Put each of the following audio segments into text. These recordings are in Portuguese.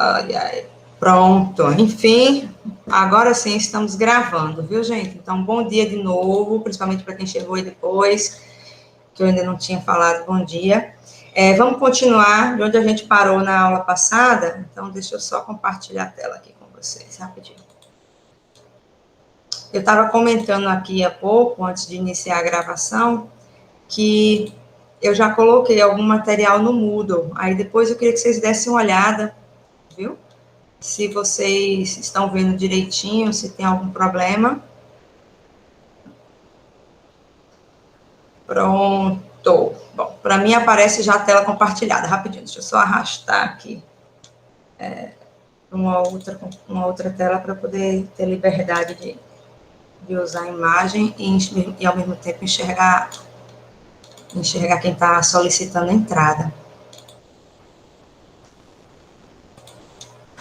Ai, ai. Pronto, enfim, agora sim estamos gravando, viu, gente? Então, bom dia de novo, principalmente para quem chegou aí depois, que eu ainda não tinha falado bom dia. Vamos continuar de onde a gente parou na aula passada, então deixa eu só compartilhar a tela aqui com vocês, rapidinho. Eu estava comentando aqui há pouco, antes de iniciar a gravação, que eu já coloquei algum material no Moodle, aí depois eu queria que vocês dessem uma olhada, viu? Se vocês estão vendo direitinho, se tem algum problema. Pronto. Bom, para mim aparece já a tela compartilhada. Rapidinho, deixa eu só arrastar aqui uma outra tela para poder ter liberdade de usar a imagem e ao mesmo tempo enxergar quem está solicitando a entrada.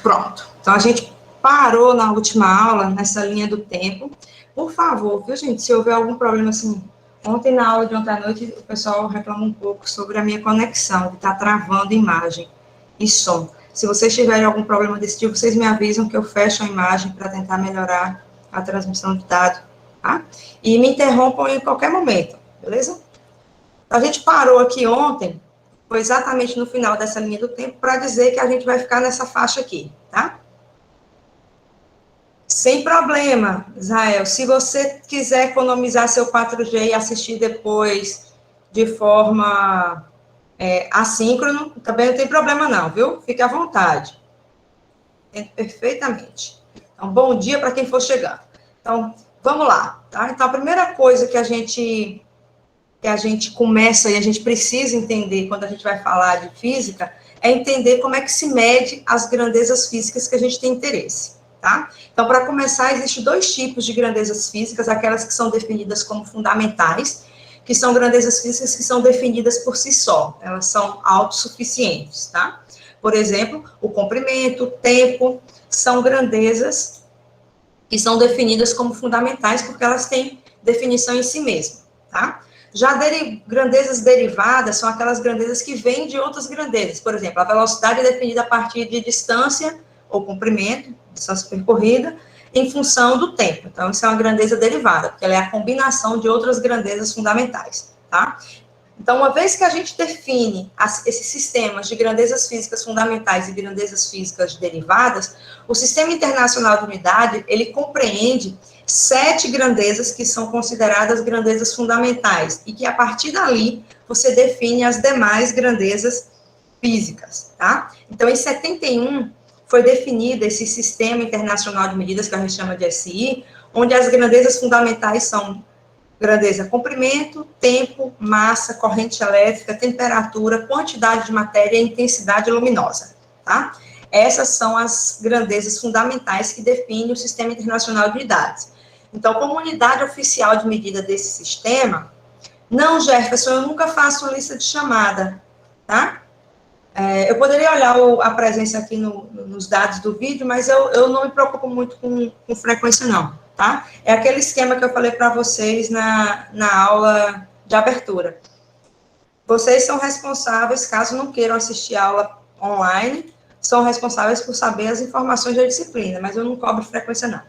Pronto. Então, a gente parou na última aula, nessa linha do tempo. Por favor, viu, gente, se houver algum problema, assim, ontem na aula de ontem à noite, o pessoal reclama um pouco sobre a minha conexão, de estar travando imagem e som. Se vocês tiverem algum problema desse tipo, vocês me avisam que eu fecho a imagem para tentar melhorar a transmissão de dados, tá? E me interrompam em qualquer momento, beleza? A gente parou aqui ontem, foi exatamente no final dessa linha do tempo, para dizer que a gente vai ficar nessa faixa aqui, tá? Sem problema, Israel. Se você quiser economizar seu 4G e assistir depois de forma assíncrono, também não tem problema não, viu? Fique à vontade. Entendo perfeitamente. Então, bom dia para quem for chegando. Então, vamos lá, tá? Então, a primeira coisa que a gente começa e a gente precisa entender quando a gente vai falar de física é entender como é que se mede as grandezas físicas que a gente tem interesse, tá? Então, para começar, existem dois tipos de grandezas físicas, aquelas que são definidas como fundamentais, que são grandezas físicas que são definidas por si só, elas são autossuficientes, tá? Por exemplo, o comprimento, o tempo, são grandezas que são definidas como fundamentais porque elas têm definição em si mesmas, tá? Já grandezas derivadas são aquelas grandezas que vêm de outras grandezas. Por exemplo, a velocidade é definida a partir de distância ou comprimento, distância percorrida, em função do tempo. Então, isso é uma grandeza derivada, porque ela é a combinação de outras grandezas fundamentais, tá? Então, uma vez que a gente define esses sistemas de grandezas físicas fundamentais e grandezas físicas derivadas, o Sistema Internacional de Unidade, ele compreende 7 grandezas que são consideradas grandezas fundamentais, e que, a partir dali, você define as demais grandezas físicas, tá? Então, em 71, foi definido esse Sistema Internacional de Medidas, que a gente chama de SI, onde as grandezas fundamentais são grandeza, comprimento, tempo, massa, corrente elétrica, temperatura, quantidade de matéria e intensidade luminosa, tá? Essas são as grandezas fundamentais que definem o Sistema Internacional de Unidades. Então, como unidade oficial de medida desse sistema, não, Jefferson, eu nunca faço uma lista de chamada, tá? Eu poderia olhar a presença aqui nos dados do vídeo, mas eu não me preocupo muito com frequência, não, tá? É aquele esquema que eu falei para vocês na aula de abertura. Vocês são responsáveis, caso não queiram assistir a aula online, são responsáveis por saber as informações da disciplina, mas eu não cobro frequência, não,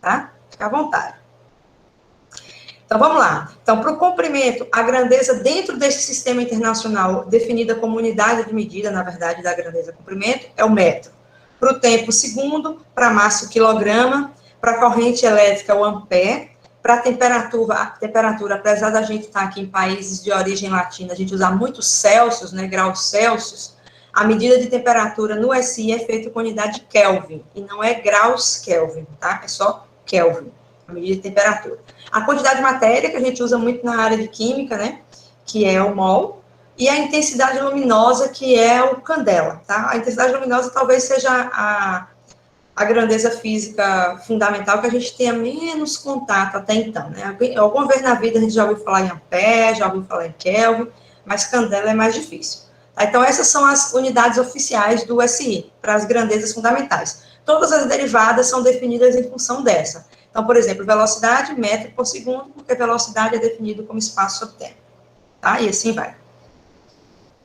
tá? Fica à vontade. Então, vamos lá. Então, para o comprimento, a grandeza dentro desse sistema internacional, definida como unidade de medida, na verdade, da grandeza comprimento, é o metro. Para o tempo, segundo. Para a massa, o quilograma. Para a corrente elétrica, o ampere. Para a temperatura, apesar da gente estar aqui em países de origem latina, a gente usa muito Celsius, né, graus Celsius, a medida de temperatura no SI é feita com unidade Kelvin, e não é graus Kelvin, tá? É só Kelvin, a medida de temperatura. A quantidade de matéria, que a gente usa muito na área de química, né, que é o mol, e a intensidade luminosa, que é o candela, tá? A intensidade luminosa talvez seja a grandeza física fundamental que a gente tenha menos contato até então, né? Alguma vez na vida a gente já ouviu falar em ampere, já ouviu falar em Kelvin, mas candela é mais difícil. Tá? Então, essas são as unidades oficiais do SI, para as grandezas fundamentais. Todas as derivadas são definidas em função dessa. Então, por exemplo, velocidade, metro por segundo, porque velocidade é definido como espaço sobre tempo. Tá? E assim vai.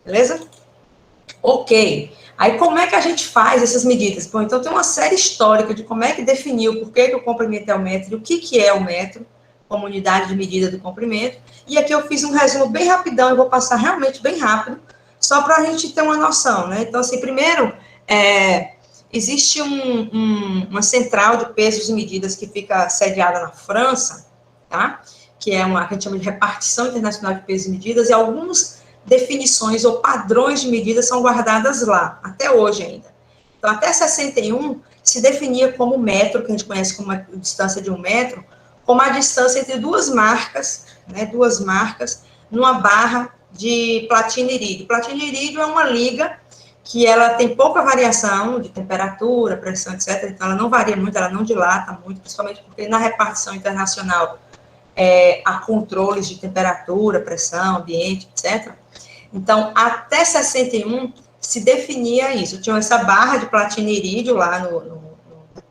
Beleza? Ok. Aí, como é que a gente faz essas medidas? Bom, então tem uma série histórica de como é que definiu por que o comprimento é o metro, e o que é o metro, como unidade de medida do comprimento. E aqui eu fiz um resumo bem rapidão, eu vou passar realmente bem rápido, só para a gente ter uma noção, né? Então, assim, primeiro, existe uma central de pesos e medidas que fica sediada na França, tá? Que é uma que a gente chama de repartição internacional de pesos e medidas, e algumas definições ou padrões de medidas são guardadas lá, até hoje ainda. Então, até 61, se definia como metro, que a gente conhece como a distância de 1 metro, como a distância entre duas marcas, né, numa barra de platina e irídio. Platina e irídio é uma liga que ela tem pouca variação de temperatura, pressão, etc. Então, ela não varia muito, ela não dilata muito, principalmente porque na repartição internacional há controles de temperatura, pressão, ambiente, etc. Então, até 61, se definia isso. Tinha essa barra de platina e irídio lá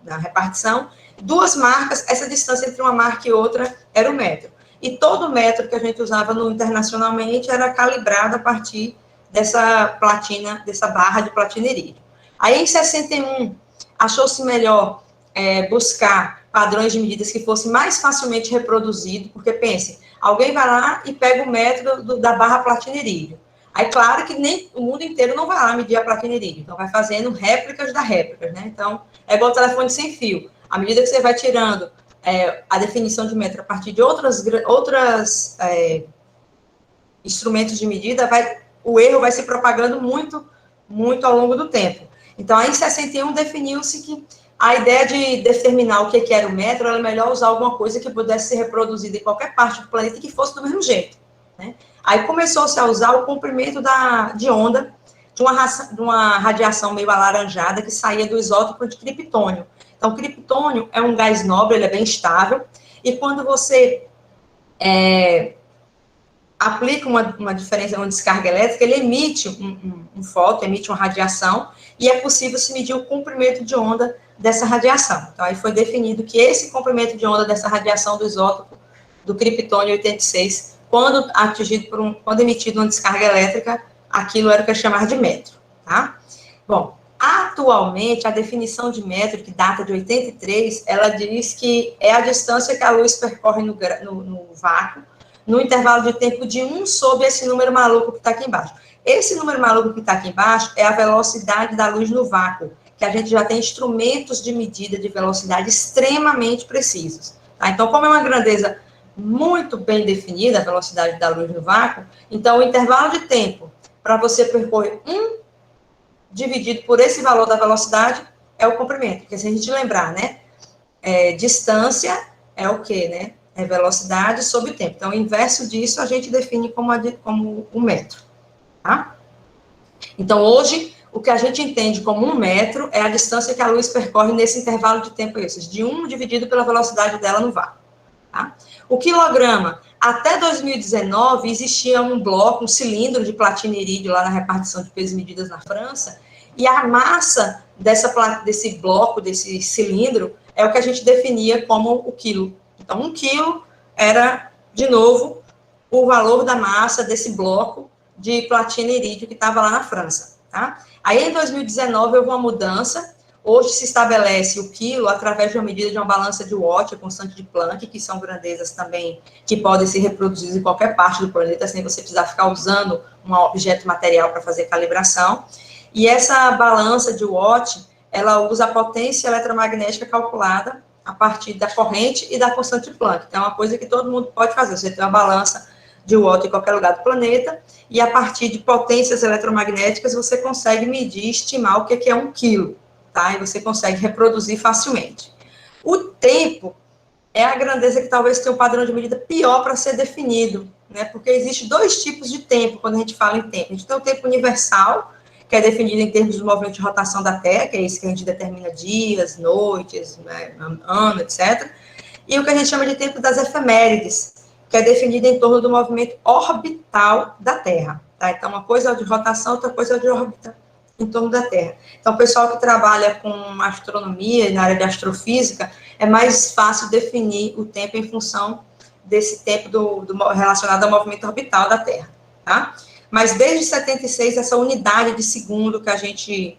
na repartição, duas marcas, essa distância entre uma marca e outra era o metro. E todo metro que a gente usava internacionalmente era calibrado a partir dessa platina, dessa barra de platina e irídio. Aí, em 61, achou-se melhor buscar padrões de medidas que fossem mais facilmente reproduzidos, porque, pense, alguém vai lá e pega o metro da barra platina e irídio. Aí, claro que nem o mundo inteiro não vai lá medir a platina e irídio, então vai fazendo réplicas da réplicas, né? Então, é igual o telefone sem fio. À medida que você vai tirando a definição de metro a partir de outros instrumentos de medida, o erro vai se propagando muito, muito ao longo do tempo. Então, aí, em 61, definiu-se que a ideia de determinar o que era o metro era melhor usar alguma coisa que pudesse ser reproduzida em qualquer parte do planeta e que fosse do mesmo jeito, né? Aí começou-se a usar o comprimento de onda de uma radiação meio alaranjada que saía do isótopo de criptônio. Então, criptônio é um gás nobre, ele é bem estável, e quando você aplica uma descarga elétrica, ele emite um fóton, emite uma radiação, e é possível se medir o comprimento de onda dessa radiação. Então, aí foi definido que esse comprimento de onda dessa radiação do isótopo do criptônio 86, quando emitido uma descarga elétrica, aquilo era o que é chamar de metro, tá? Bom, atualmente, a definição de metro, que data de 83, ela diz que é a distância que a luz percorre no vácuo, no intervalo de tempo de 1 sobre esse número maluco que está aqui embaixo. Esse número maluco que está aqui embaixo é a velocidade da luz no vácuo, que a gente já tem instrumentos de medida de velocidade extremamente precisos. Tá? Então, como é uma grandeza muito bem definida, a velocidade da luz no vácuo, então o intervalo de tempo para você percorrer 1 dividido por esse valor da velocidade é o comprimento. Porque se a gente lembrar, né, distância é o quê, né? É velocidade sobre tempo. Então, o inverso disso a gente define como um metro, tá? Então, hoje, o que a gente entende como 1 metro é a distância que a luz percorre nesse intervalo de tempo, de 1 dividido pela velocidade dela no vácuo, tá? O quilograma, até 2019, existia um bloco, um cilindro de platina e irídio lá na repartição de pesos e medidas na França, e a massa desse bloco, desse cilindro, é o que a gente definia como o quilo. Então, 1 quilo era, de novo, o valor da massa desse bloco de platina e irídio que estava lá na França, tá? Aí, em 2019, houve uma mudança. Hoje se estabelece o quilo através de uma medida de uma balança de Watt, a constante de Planck, que são grandezas também que podem ser reproduzidas em qualquer parte do planeta, sem você precisar ficar usando um objeto material para fazer calibração. E essa balança de Watt, ela usa a potência eletromagnética calculada a partir da corrente e da constante de Planck. Então, é uma coisa que todo mundo pode fazer. Você tem uma balança de Watt em qualquer lugar do planeta, e a partir de potências eletromagnéticas, você consegue medir e estimar o que é 1 quilo. Tá? E você consegue reproduzir facilmente. O tempo é a grandeza que talvez tenha um padrão de medida pior para ser definido, né? Porque existe 2 tipos de tempo quando a gente fala em tempo. A gente tem o tempo universal, que é definido em termos do movimento de rotação da Terra, que é esse que a gente determina dias, noites, né, ano, etc. E o que a gente chama de tempo das efemérides, que é definido em torno do movimento orbital da Terra. Tá? Então, uma coisa é de rotação, outra coisa é de órbita em torno da Terra. Então, o pessoal que trabalha com astronomia e na área de astrofísica, é mais fácil definir o tempo em função desse tempo relacionado ao movimento orbital da Terra, tá? mas desde 76, essa unidade de segundo que a gente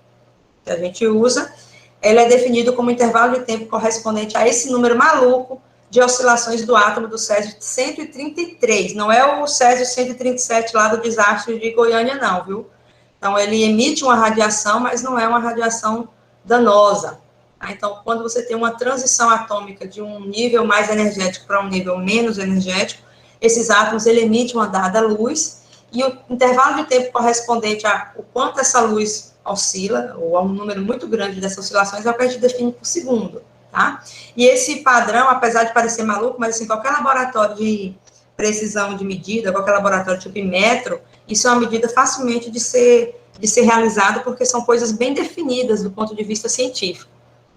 usa, ela é definida como intervalo de tempo correspondente a esse número maluco de oscilações do átomo do Césio 133. Não é o Césio 137 lá do desastre de Goiânia, não, viu? Então, ele emite uma radiação, mas não é uma radiação danosa. Então, quando você tem uma transição atômica de um nível mais energético para um nível menos energético, esses átomos ele emitem uma dada luz, e o intervalo de tempo correspondente a o quanto essa luz oscila, ou a um número muito grande dessas oscilações, é o que a gente define por segundo, tá? E esse padrão, apesar de parecer maluco, mas assim, qualquer laboratório de precisão de medida, qualquer laboratório tipo metro, isso é uma medida facilmente de ser realizada, porque são coisas bem definidas do ponto de vista científico,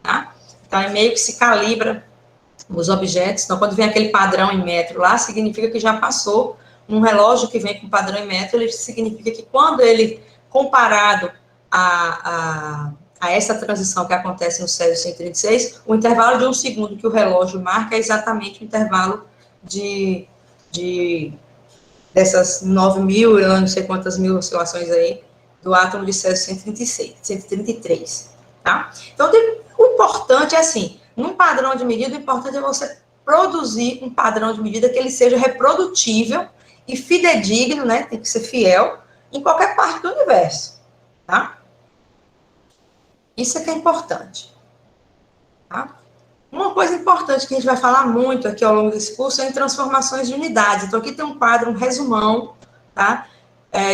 tá? Então, é meio que se calibra os objetos. Então, quando vem aquele padrão em metro lá, significa que já passou. Um relógio que vem com padrão em metro, ele significa que quando ele, comparado a essa transição que acontece no Césio 136, o intervalo de 1 segundo que o relógio marca é exatamente o intervalo dessas 9.000, eu não sei quantas mil oscilações aí, do átomo de Césio 133, tá? Então, o importante é assim, num padrão de medida, o importante é você produzir um padrão de medida que ele seja reprodutível e fidedigno, né, tem que ser fiel, em qualquer parte do universo, tá? Isso é que é importante, tá? Uma coisa importante que a gente vai falar muito aqui ao longo desse curso é em transformações de unidades. Então, aqui tem um quadro, um resumão, tá?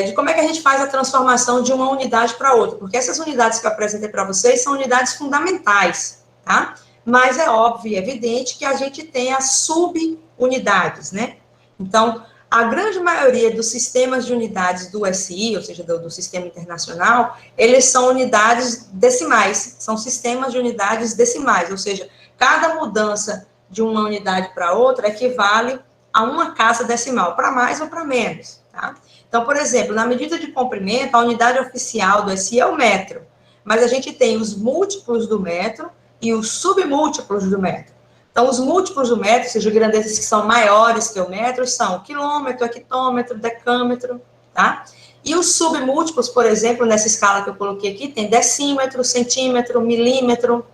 De como é que a gente faz a transformação de uma unidade para outra, porque essas unidades que eu apresentei para vocês são unidades fundamentais, tá? Mas é óbvio e evidente que a gente tem as subunidades, né? Então, a grande maioria dos sistemas de unidades do SI, ou seja, do Sistema Internacional, eles são unidades decimais, são sistemas de unidades decimais, ou seja, cada mudança de uma unidade para outra equivale a uma casa decimal, para mais ou para menos, tá? Então, por exemplo, na medida de comprimento, a unidade oficial do SI é o metro, mas a gente tem os múltiplos do metro e os submúltiplos do metro. Então, os múltiplos do metro, ou seja, grandezas que são maiores que o metro, são quilômetro, hectômetro, decâmetro, tá? E os submúltiplos, por exemplo, nessa escala que eu coloquei aqui, tem decímetro, centímetro, milímetro,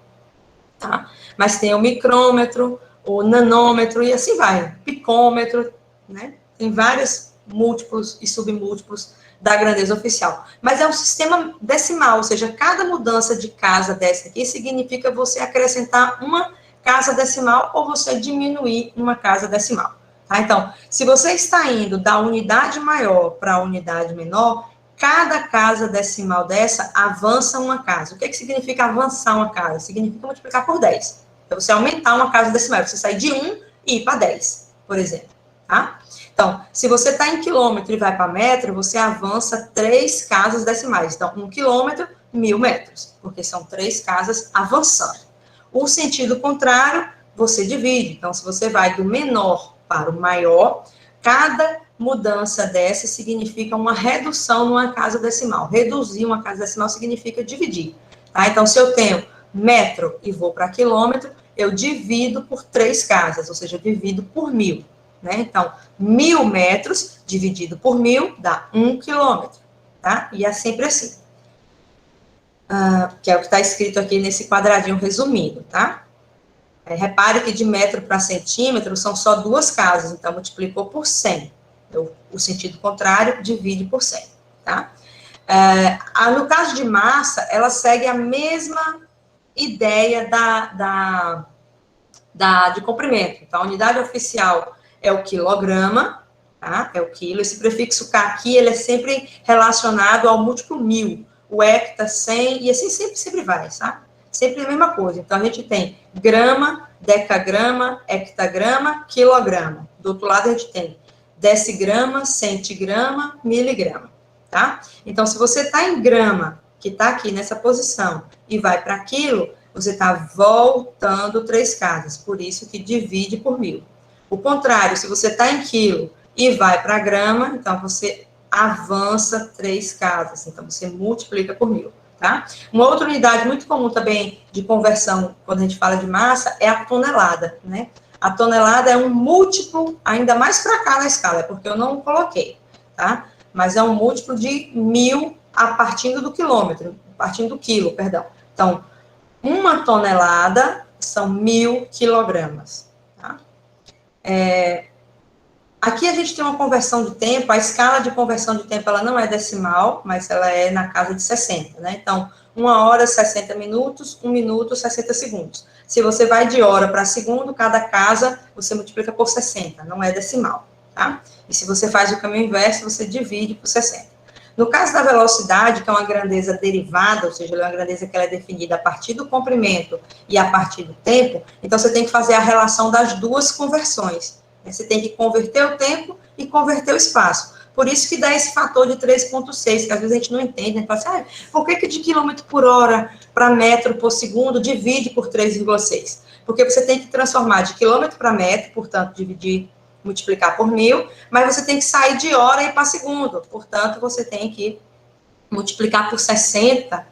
tá? Mas tem o micrômetro, o nanômetro e assim vai, picômetro, né? Tem vários múltiplos e submúltiplos da grandeza oficial. Mas é um sistema decimal, ou seja, cada mudança de casa dessa aqui significa você acrescentar uma casa decimal ou você diminuir uma casa decimal. Tá? Então, se você está indo da unidade maior para a unidade menor, cada casa decimal dessa avança uma casa. O que significa avançar uma casa? Significa multiplicar por 10. Então, você aumentar uma casa decimal, você sair de 1 e ir para 10, por exemplo. Tá? Então, se você está em quilômetro e vai para metro, você avança 3 casas decimais. Então, 1 quilômetro, 1.000 metros, porque são 3 casas avançando. O sentido contrário, você divide. Então, se você vai do menor para o maior, cada mudança dessa significa uma redução numa casa decimal. Reduzir uma casa decimal significa dividir. Tá? Então, se eu tenho metro e vou para quilômetro, eu divido por 3 casas, ou seja, eu divido por 1.000. Né? Então, 1.000 metros dividido por 1.000 dá 1 quilômetro. Tá? E é sempre assim. Que é o que está escrito aqui nesse quadradinho resumido, tá? Repare que de metro para centímetro são só 2 casas, então multiplicou por 100. Então, o sentido contrário divide por 100, tá? No caso de massa, ela segue a mesma ideia de comprimento. Então, a unidade oficial é o quilograma, tá? É o quilo. Esse prefixo K aqui, ele é sempre relacionado ao múltiplo 1.000. O hecta, 100, e assim sempre vai, sabe? Sempre a mesma coisa. Então, a gente tem grama, decagrama, hectagrama, quilograma. Do outro lado, a gente tem decigrama, centigrama, miligrama, tá? Então, se você está em grama, que está aqui nessa posição, e vai para quilo, você está voltando 3 casas, por isso que divide por 1.000. O contrário, se você está em quilo e vai para grama, então você avança 3 casas, então você multiplica por 1.000, tá? Uma outra unidade muito comum também de conversão, quando a gente fala de massa, é a tonelada, né? A tonelada é um múltiplo ainda mais para cá na escala, porque eu não coloquei, tá? mas é um múltiplo de 1000 a partir do quilômetro, partindo do quilo, perdão. Então, 1 tonelada são 1000 quilogramas. Tá? Aqui a gente tem uma conversão de tempo, a escala de conversão de tempo, ela não é decimal, mas ela é na casa de 60, né? Então, 1 hora, 60 minutos, 1 minuto, 60 segundos. Se você vai de hora para segundo, cada casa, você multiplica por 60, não é decimal, tá? E se você faz o caminho inverso, você divide por 60. No caso da velocidade, que é uma grandeza derivada, ou seja, é uma grandeza que ela é definida a partir do comprimento e a partir do tempo, então você tem que fazer a relação das duas conversões. Você tem que converter o tempo e converter o espaço. Por isso que dá esse fator de 3,6, que às vezes a gente não entende, né? Fala assim, por que de quilômetro por hora para metro por segundo divide por 3,6? Porque você tem que transformar de quilômetro para metro, portanto, multiplicar por 1000, mas você tem que sair de hora e ir para segundo, portanto, você tem que multiplicar por 60,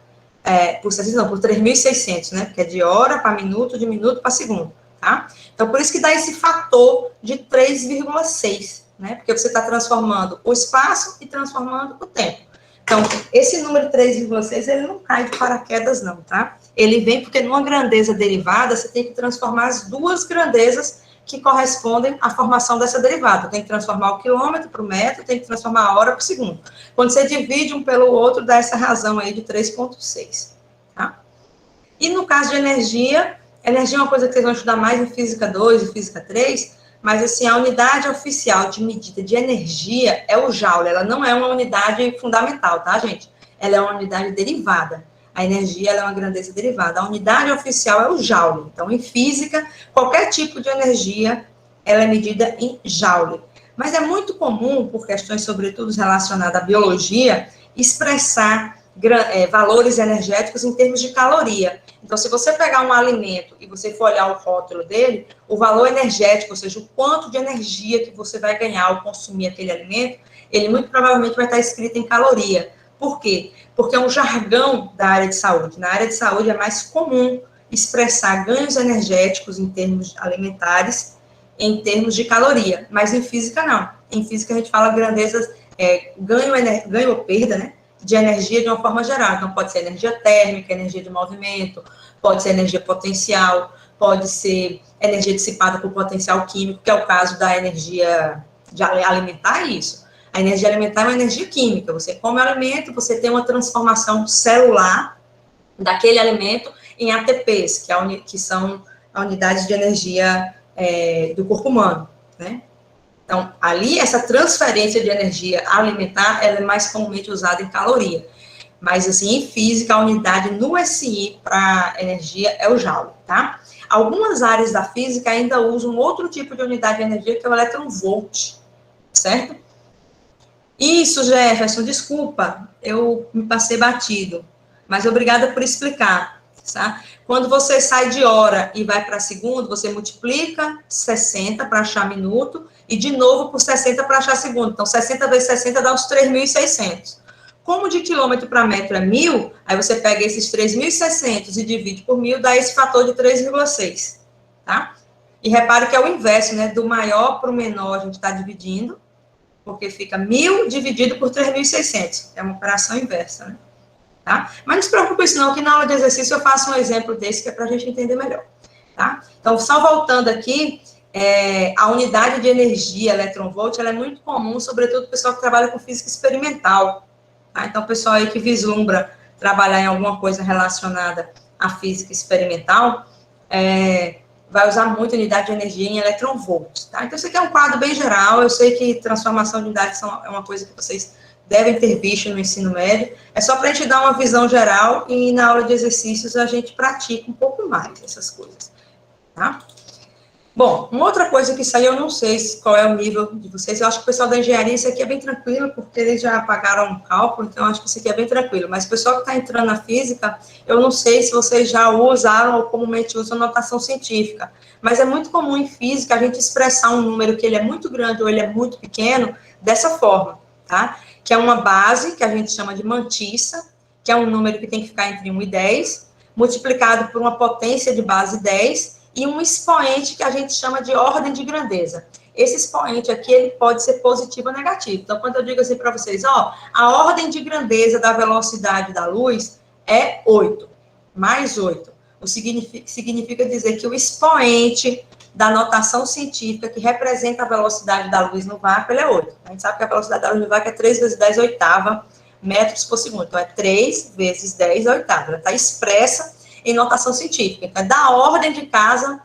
por 3.600, né? Porque é de hora para minuto, de minuto para segundo. Tá? Então, por isso que dá esse fator de 3,6, né? Porque você está transformando o espaço e transformando o tempo. Então, esse número 3,6, ele não cai de paraquedas, não, tá? Ele vem porque numa grandeza derivada, você tem que transformar as duas grandezas que correspondem à formação dessa derivada. Tem que transformar o quilômetro para o metro, tem que transformar a hora para o segundo. Quando você divide um pelo outro, dá essa razão aí de 3,6, tá? E no caso de energia é uma coisa que vocês vão estudar mais em Física 2 e Física 3, mas, assim, a unidade oficial de medida de energia é o Joule, ela não é uma unidade fundamental, tá, gente? Ela é uma unidade derivada. A energia, ela é uma grandeza derivada. A unidade oficial é o Joule. Então, em física, qualquer tipo de energia, ela é medida em Joule. Mas é muito comum, por questões, sobretudo, relacionadas à biologia, expressar valores energéticos em termos de caloria. Então, se você pegar um alimento e você for olhar o rótulo dele, o valor energético, ou seja, o quanto de energia que você vai ganhar ao consumir aquele alimento, ele muito provavelmente vai estar escrito em caloria. Por quê? Porque é um jargão da área de saúde. Na área de saúde é mais comum expressar ganhos energéticos em termos alimentares, em termos de caloria, mas em física não. Em física a gente fala grandezas, ganho ou perda, né? De energia de uma forma geral. Então, pode ser energia térmica, energia de movimento, pode ser energia potencial, pode ser energia dissipada por potencial químico, que é o caso da energia alimentar, é isso. A energia alimentar é uma energia química. Você come o alimento, você tem uma transformação celular daquele alimento em ATPs, que são a unidade de energia do corpo humano, né? Então, ali, essa transferência de energia alimentar, ela é mais comumente usada em caloria. Mas, assim, em física, a unidade no SI para energia é o Joule, tá? Algumas áreas da física ainda usam outro tipo de unidade de energia, que é o eletronvolt, certo? Isso, Jefferson, desculpa, eu me passei batido, mas obrigada por explicar, tá? Quando você sai de hora e vai para segundo, você multiplica 60 para achar minuto, e de novo por 60 para achar segundo. Então, 60 vezes 60 dá uns 3.600. Como de quilômetro para metro é 1000, aí você pega esses 3.600 e divide por 1000, dá esse fator de 3,6, tá? E repare que é o inverso, né? Do maior para o menor a gente está dividindo, porque fica 1000 dividido por 3.600. É uma operação inversa, né? Tá? Mas não se preocupe com isso não, que na aula de exercício eu faço um exemplo desse, que é para a gente entender melhor, tá? Então, só voltando aqui, a unidade de energia, eletronvolt, ela é muito comum, sobretudo o pessoal que trabalha com física experimental, tá? Então, o pessoal aí que vislumbra trabalhar em alguma coisa relacionada à física experimental, vai usar muito unidade de energia em eletronvolt, tá? Então, isso aqui é um quadro bem geral, eu sei que transformação de unidades é uma coisa que vocês devem ter visto no ensino médio, é só para a gente dar uma visão geral e na aula de exercícios a gente pratica um pouco mais essas coisas, tá? Bom, uma outra coisa que isso aí eu não sei qual é o nível de vocês, eu acho que o pessoal da engenharia, isso aqui é bem tranquilo, porque eles já pagaram um cálculo, então eu acho que isso aqui é bem tranquilo, mas o pessoal que está entrando na física, eu não sei se vocês já usaram ou comumente usam notação científica, mas é muito comum em física a gente expressar um número que ele é muito grande ou ele é muito pequeno dessa forma, tá? Que é uma base, que a gente chama de mantissa, que é um número que tem que ficar entre 1 e 10, multiplicado por uma potência de base 10, e um expoente que a gente chama de ordem de grandeza. esse expoente aqui, ele pode ser positivo ou negativo. Então, quando eu digo assim para vocês, ó, a ordem de grandeza da velocidade da luz é 8, mais 8. O significa dizer que o expoente da notação científica que representa a velocidade da luz no vácuo, ele é 8. A gente sabe que a velocidade da luz no vácuo é 3 vezes 10 oitava metros por segundo. Então, é 3 vezes 10 oitava. Ela está expressa em notação científica. Então, é da ordem de casa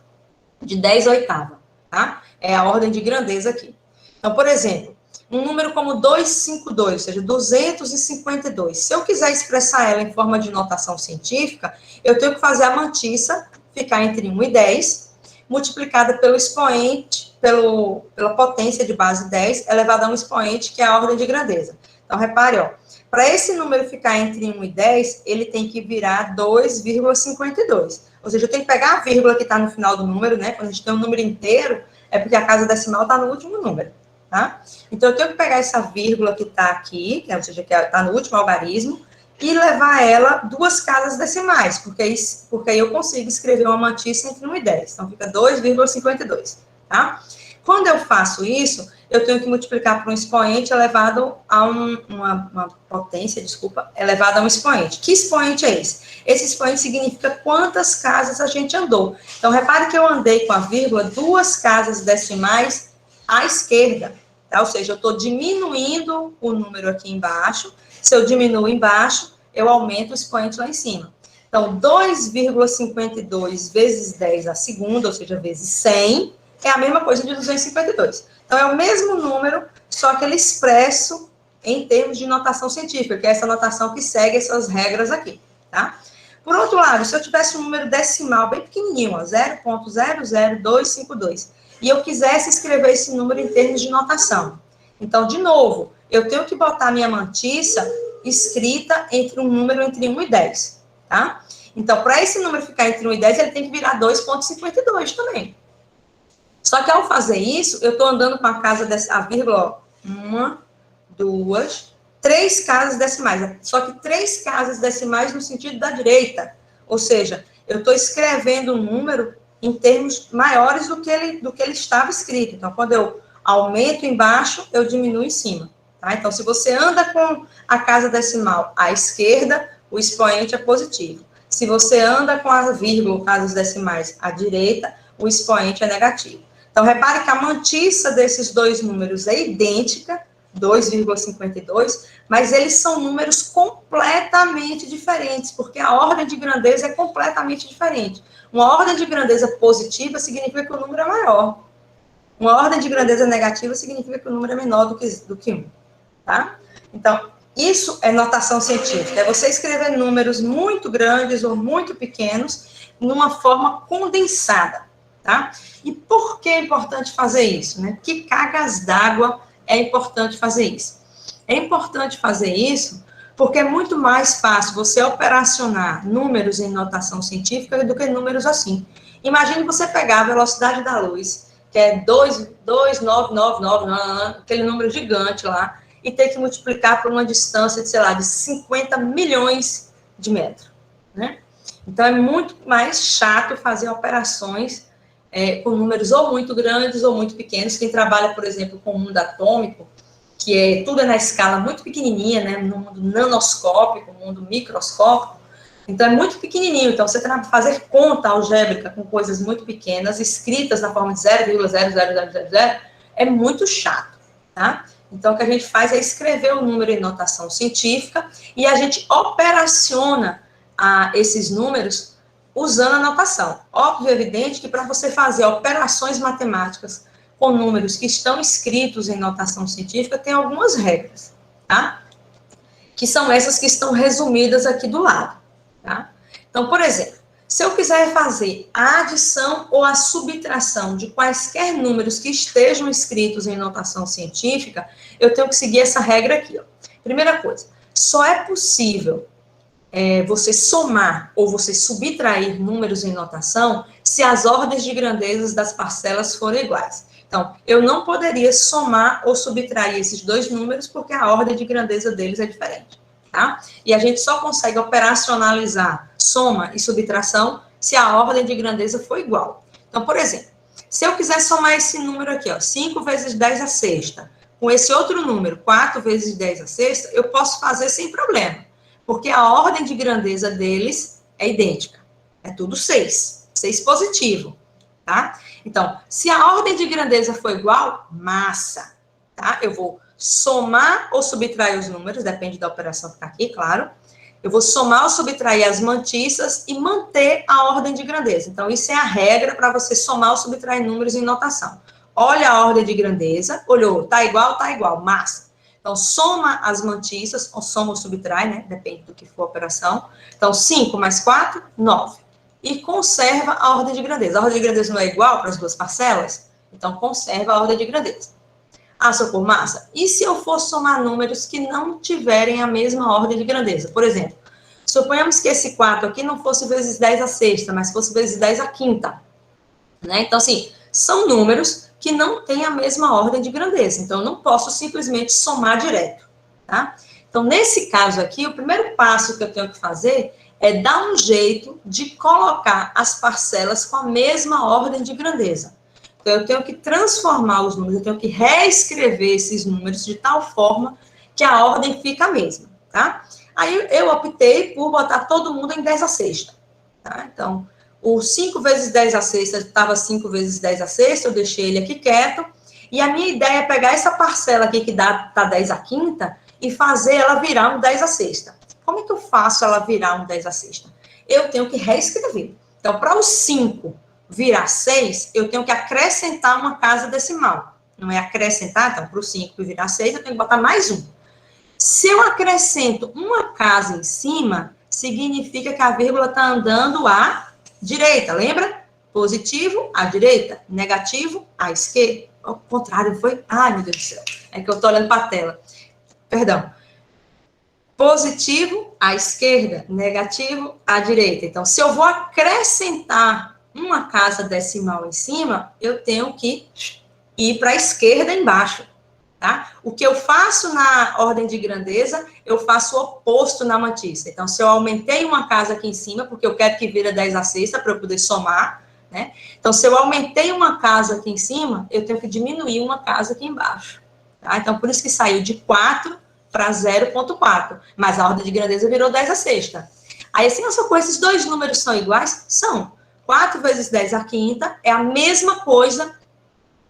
de 10 oitava, tá? É a ordem de grandeza aqui. Então, por exemplo, um número como 252, ou seja, 252. Se eu quiser expressar ela em forma de notação científica, eu tenho que fazer a mantissa ficar entre 1 e 10, multiplicada pelo expoente, pela potência de base 10, elevada a um expoente, que é a ordem de grandeza. Então, repare, ó, para esse número ficar entre 1 e 10, ele tem que virar 2,52. Ou seja, eu tenho que pegar a vírgula que está no final do número, né? Quando a gente tem um número inteiro, é porque a casa decimal está no último número, tá? Então, eu tenho que pegar essa vírgula que está aqui, ou seja, que está no último algarismo, e levar ela 2 casas decimais, porque aí eu consigo escrever uma mantissa entre 1 e 10. Então, fica 2,52, tá? Quando eu faço isso, eu tenho que multiplicar por um expoente elevado a uma potência, elevada a um expoente. Que expoente é esse? Esse expoente significa quantas casas a gente andou. Então, repare que eu andei com a vírgula 2 casas decimais à esquerda, tá? Ou seja, eu estou diminuindo o número aqui embaixo. Se eu diminuo embaixo, eu aumento o expoente lá em cima. Então, 2,52 vezes 10 à segunda, ou seja, vezes 100, é a mesma coisa de 252. Então, é o mesmo número, só que ele expresso em termos de notação científica, que é essa notação que segue essas regras aqui, tá? Por outro lado, se eu tivesse um número decimal bem pequenininho, 0,00252, e eu quisesse escrever esse número em termos de notação, então, de novo, eu tenho que botar a minha mantissa escrita entre um número entre 1 e 10, tá? Então, para esse número ficar entre 1 e 10, ele tem que virar 2,52 também. Só que ao fazer isso, eu estou andando com a casa, a vírgula, ó, 1, 2, 3 casas decimais. Só que 3 casas decimais no sentido da direita. Ou seja, eu estou escrevendo um número em termos maiores do que ele estava escrito. Então, quando eu aumento embaixo, eu diminuo em cima. Tá? Então, se você anda com a casa decimal à esquerda, o expoente é positivo. Se você anda com a vírgula, casas decimais à direita, o expoente é negativo. Então, repare que a mantissa desses dois números é idêntica, 2,52, mas eles são números completamente diferentes, porque a ordem de grandeza é completamente diferente. Uma ordem de grandeza positiva significa que o número é maior. Uma ordem de grandeza negativa significa que o número é menor do que 1, tá? Então, isso é notação científica, é você escrever números muito grandes ou muito pequenos numa forma condensada, tá? E por que é importante fazer isso, né? Que cargas d'água é importante fazer isso? É importante fazer isso porque é muito mais fácil você operacionar números em notação científica do que números assim. Imagine você pegar a velocidade da luz, que é 2,9999, aquele número gigante lá, e ter que multiplicar por uma distância de, sei lá, de 50 milhões de metros, né? Então, é muito mais chato fazer operações com números ou muito grandes ou muito pequenos. Quem trabalha, por exemplo, com o mundo atômico, que tudo é na escala muito pequenininha, né? No mundo nanoscópico, no mundo microscópico, então é muito pequenininho. Então, você tem que fazer conta algébrica com coisas muito pequenas, escritas na forma de 0,00000, é muito chato, tá? Então, o que a gente faz é escrever o número em notação científica e a gente operaciona esses números usando a notação. Óbvio e evidente que para você fazer operações matemáticas com números que estão escritos em notação científica, tem algumas regras, tá? Que são essas que estão resumidas aqui do lado, tá? Então, por exemplo, se eu quiser fazer a adição ou a subtração de quaisquer números que estejam escritos em notação científica, eu tenho que seguir essa regra aqui, ó. Primeira coisa, só é possível você somar ou você subtrair números em notação se as ordens de grandezas das parcelas forem iguais. Então, eu não poderia somar ou subtrair esses dois números porque a ordem de grandeza deles é diferente, tá? E a gente só consegue operacionalizar soma e subtração se a ordem de grandeza for igual. Então, por exemplo, Se eu quiser somar esse número aqui, ó, 5 vezes 10 à sexta, com esse outro número, 4 vezes 10 à sexta, eu posso fazer sem problema, porque a ordem de grandeza deles é idêntica. É tudo 6. 6 positivo, tá? Então, se a ordem de grandeza for igual, massa, tá? Eu vou somar ou subtrair os números, depende da operação que está aqui, claro. Eu vou somar ou subtrair as mantiças e manter a ordem de grandeza. Então, isso é a regra para você somar ou subtrair números em notação. Olha a ordem de grandeza, olhou, tá igual, massa. Então, soma as mantiças, ou soma ou subtrai, né? Depende do que for a operação. Então, 5 mais 4, 9. E conserva a ordem de grandeza. A ordem de grandeza não é igual para as duas parcelas? Então, conserva a ordem de grandeza. Ah, Socorro, massa. E se eu for somar números que não tiverem a mesma ordem de grandeza? Por exemplo, suponhamos que esse 4 aqui não fosse vezes 10 à sexta, mas fosse vezes 10 à quinta. Né? Então, assim, são números que não têm a mesma ordem de grandeza. Então, eu não posso simplesmente somar direto. Tá? Então, nesse caso aqui, o primeiro passo que eu tenho que fazer é dar um jeito de colocar as parcelas com a mesma ordem de grandeza. Então, eu tenho que transformar os números, eu tenho que reescrever esses números de tal forma que a ordem fica a mesma, tá? Aí, eu optei por botar todo mundo em 10 à sexta, tá? Então, o 5 vezes 10 à sexta estava 5 vezes 10 à sexta, eu deixei ele aqui quieto, e a minha ideia é pegar essa parcela aqui que tá 10 à quinta e fazer ela virar um 10 à sexta. Como é que eu faço ela virar um 10 à sexta? Eu tenho que reescrever. Então, para o 5 virar 6, eu tenho que acrescentar uma casa decimal. Não é acrescentar, então, para o 5 virar 6, eu tenho que botar mais um. Se eu acrescento uma casa em cima, significa que a vírgula está andando à direita, lembra? Positivo, à direita. Negativo, à esquerda. Ao contrário, foi? Ai, meu Deus do céu. É que eu estou olhando para a tela. Perdão. Positivo, à esquerda. Negativo, à direita. Então, se eu vou acrescentar uma casa decimal em cima, eu tenho que ir para a esquerda embaixo, tá? O que eu faço na ordem de grandeza, eu faço o oposto na mantiça. Então, se eu aumentei uma casa aqui em cima, porque eu quero que vira 10 à sexta para eu poder somar, né? Então, se eu aumentei uma casa aqui em cima, eu tenho que diminuir uma casa aqui embaixo, tá? Então, por isso que saiu de 4 para 0,4, mas a ordem de grandeza virou 10 à sexta. Aí, assim, com esses dois números são iguais? São. 4 vezes 10 à quinta é a mesma coisa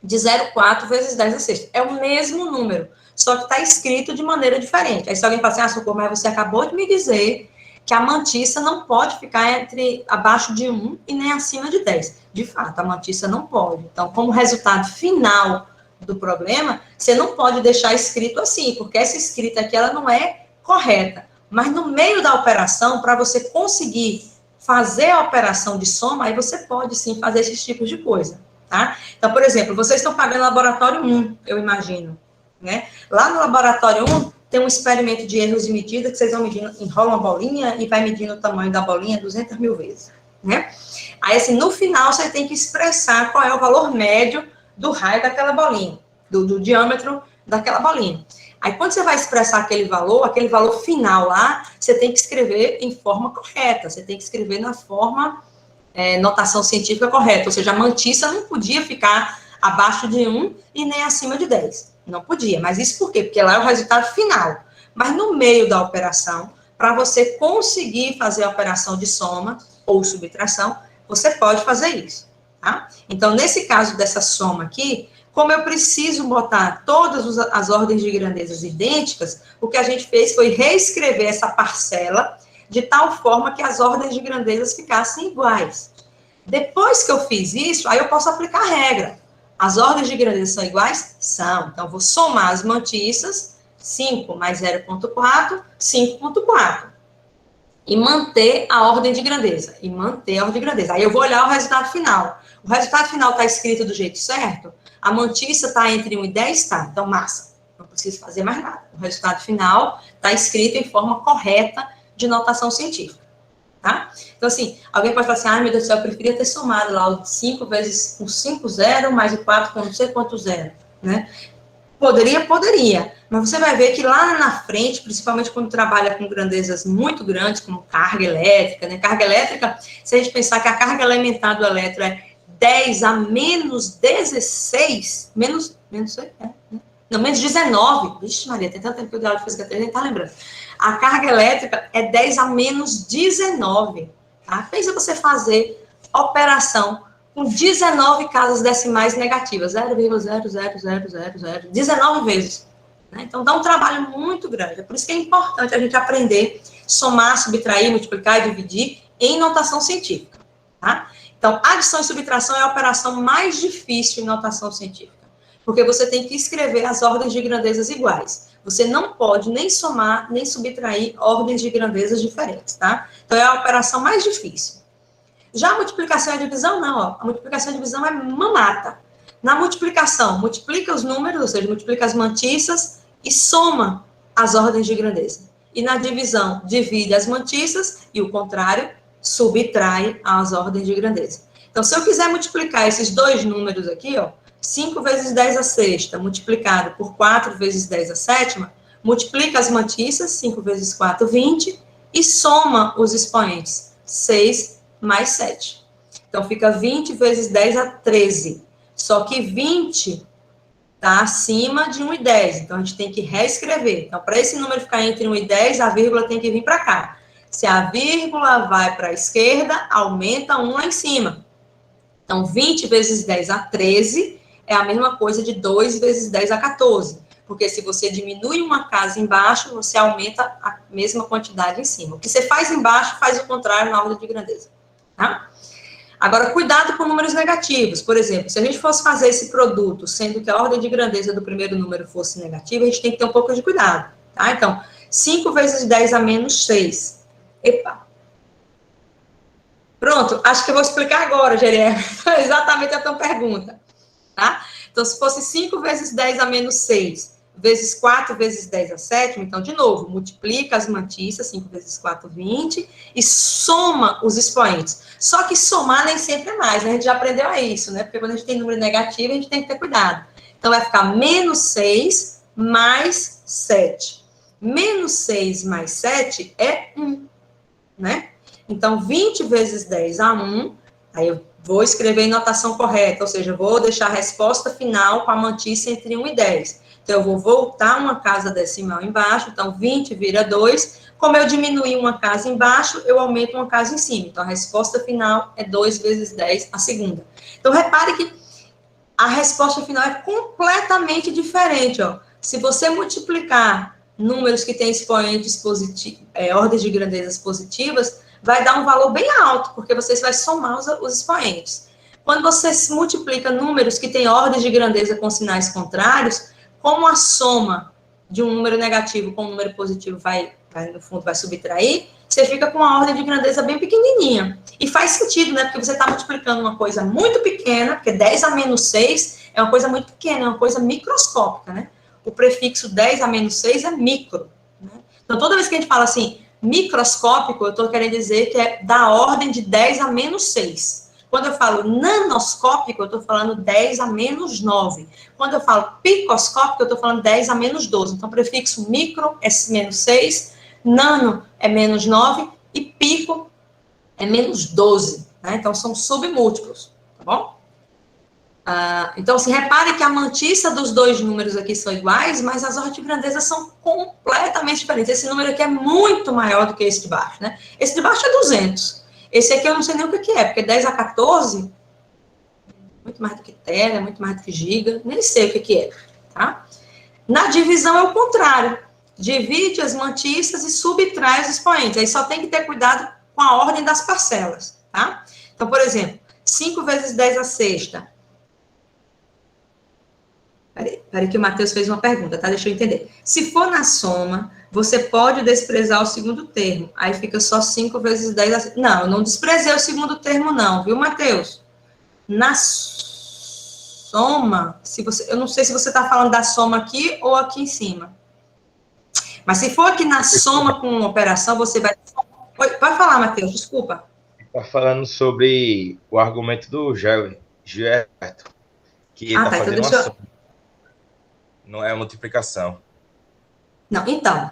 de 0,4 vezes 10 à sexta. É o mesmo número, só que está escrito de maneira diferente. Aí se alguém fala assim, Socorro, mas você acabou de me dizer que a mantiça não pode ficar abaixo de 1 e nem acima de 10. De fato, a mantiça não pode. Então, como resultado final do problema, você não pode deixar escrito assim, porque essa escrita aqui, ela não é correta. Mas no meio da operação, para você conseguir fazer a operação de soma, aí você pode sim fazer esses tipos de coisa, tá? Então, por exemplo, vocês estão pagando laboratório 1, eu imagino, né? Lá no laboratório 1, tem um experimento de erros de medida que vocês vão medindo, enrolam a bolinha e vai medindo o tamanho da bolinha 200 mil vezes, né? Aí, assim, no final, você tem que expressar qual é o valor médio do raio daquela bolinha, do diâmetro daquela bolinha. Aí, quando você vai expressar aquele valor final lá, você tem que escrever em forma correta, você tem que escrever na forma, notação científica correta, ou seja, a mantiça não podia ficar abaixo de 1 e nem acima de 10. Não podia, mas isso por quê? Porque lá é o resultado final. Mas no meio da operação, para você conseguir fazer a operação de soma ou subtração, você pode fazer isso, tá? Então, nesse caso dessa soma aqui, como eu preciso botar todas as ordens de grandezas idênticas, o que a gente fez foi reescrever essa parcela de tal forma que as ordens de grandezas ficassem iguais. Depois que eu fiz isso, aí eu posso aplicar a regra. As ordens de grandeza são iguais? São. Então, eu vou somar as mantiças, 5 mais 0,4, 5,4. E manter a ordem de grandeza. Aí eu vou olhar o resultado final. O resultado final está escrito do jeito certo? A mantiça está entre 1 e 10? Tá. Então, massa. Não preciso fazer mais nada. O resultado final está escrito em forma correta de notação científica. Tá? Então, assim, alguém pode falar assim, meu Deus do céu, eu preferia ter somado lá o 5 vezes o 5, 0, mais o 4 com não sei quanto 0, né? Poderia, mas você vai ver que lá na frente, principalmente quando trabalha com grandezas muito grandes, como carga elétrica, né? Carga elétrica, se a gente pensar que a carga elementar do elétron é 10 a menos 16, menos 19. Vixe, Maria, tem tanto tempo que eu dei aula de física 3, nem tá lembrando. A carga elétrica é 10 a menos 19. Tá? Pensa você fazer operação com 19 casas decimais negativas, 0,00000, 19 vezes. Né? Então, dá um trabalho muito grande. É por isso que é importante a gente aprender somar, subtrair, multiplicar e dividir em notação científica. Tá? Então, adição e subtração é a operação mais difícil em notação científica, porque você tem que escrever as ordens de grandezas iguais. Você não pode nem somar, nem subtrair ordens de grandezas diferentes, tá? Então, é a operação mais difícil. Já a multiplicação e a divisão, não, ó. A multiplicação e a divisão é mamata. Na multiplicação, multiplica os números, ou seja, multiplica as mantiças e soma as ordens de grandeza. E na divisão, divide as mantiças e o contrário, subtrai as ordens de grandeza. Então, se eu quiser multiplicar esses dois números aqui, ó, 5 vezes 10 a sexta, multiplicado por 4 vezes 10 a sétima, multiplica as mantiças, 5 vezes 4, 20, e soma os expoentes, 6 mais 7. Então, fica 20 vezes 10 a 13. Só que 20 está acima de 1 e 10. Então, a gente tem que reescrever. Então, para esse número ficar entre 1 e 10, a vírgula tem que vir para cá. Se a vírgula vai para a esquerda, aumenta 1 lá em cima. Então, 20 vezes 10 a 13 é a mesma coisa de 2 vezes 10 a 14. Porque se você diminui uma casa embaixo, você aumenta a mesma quantidade em cima. O que você faz embaixo, faz o contrário na ordem de grandeza. Tá? Agora, cuidado com números negativos. Por exemplo, se a gente fosse fazer esse produto, sendo que a ordem de grandeza do primeiro número fosse negativa, a gente tem que ter um pouco de cuidado. Tá? Então, 5 vezes 10 a menos 6. Epa! Pronto, acho que eu vou explicar agora, Jeremias, exatamente a tua pergunta. Tá? Então, se fosse 5 vezes 10 a menos 6, vezes 4 vezes 10 a sétima, então, de novo, multiplica as mantiças, 5 vezes 4, 20, e soma os expoentes. Só que somar nem sempre é mais, né? A gente já aprendeu a isso, né? Porque quando a gente tem número negativo, a gente tem que ter cuidado. Então, vai ficar menos 6 mais 7. Menos 6 mais 7 é 1, né? Então, 20 vezes 10 a 1, aí eu vou escrever em notação correta, ou seja, eu vou deixar a resposta final com a mantiça entre 1 e 10. Então, eu vou voltar uma casa decimal embaixo, então 20 vira 2. Como eu diminuí uma casa embaixo, eu aumento uma casa em cima. Então, a resposta final é 2 vezes 10, a segunda. Então, repare que a resposta final é completamente diferente, ó. Se você multiplicar números que têm expoentes positivos, ordens de grandezas positivas, vai dar um valor bem alto, porque você vai somar os expoentes. Quando você multiplica números que têm ordens de grandeza com sinais contrários, como a soma de um número negativo com um número positivo no fundo, vai subtrair, você fica com uma ordem de grandeza bem pequenininha. E faz sentido, né? Porque você está multiplicando uma coisa muito pequena, porque 10 a menos 6 é uma coisa muito pequena, é uma coisa microscópica, né? O prefixo 10 a menos 6 é micro. Né? Então, toda vez que a gente fala assim, microscópico, eu estou querendo dizer que é da ordem de 10 a menos 6. Quando eu falo nanoscópico, eu estou falando 10 a menos 9. Quando eu falo picoscópico, eu estou falando 10 a menos 12. Então, o prefixo micro é menos 6, nano é menos 9 e pico é menos 12. Né? Então, são submúltiplos, tá bom? Então, se repare que a mantiça dos dois números aqui são iguais, mas as ordens de grandeza são completamente diferentes. Esse número aqui é muito maior do que esse de baixo, né? Esse de baixo é 200. Esse aqui eu não sei nem o que é, porque 10 a 14, muito mais do que tera, muito mais do que giga, nem sei o que é, tá? Na divisão é o contrário. Divide as mantiças e subtrai os expoentes. Aí só tem que ter cuidado com a ordem das parcelas, tá? Então, por exemplo, 5 vezes 10 a sexta. Peraí que o Matheus fez uma pergunta, tá? Deixa eu entender. Se for na soma, você pode desprezar o segundo termo. Aí fica só 5 vezes 10 a sexta. Não, eu não desprezei o segundo termo não, viu, Matheus? Na soma, eu não sei se você está falando da soma aqui ou aqui em cima. Mas se for aqui na soma com uma operação, você vai... Pode falar, Matheus, desculpa. Está falando sobre o argumento do Gilberto, que ele está fazendo uma soma. Não é multiplicação. Não, então.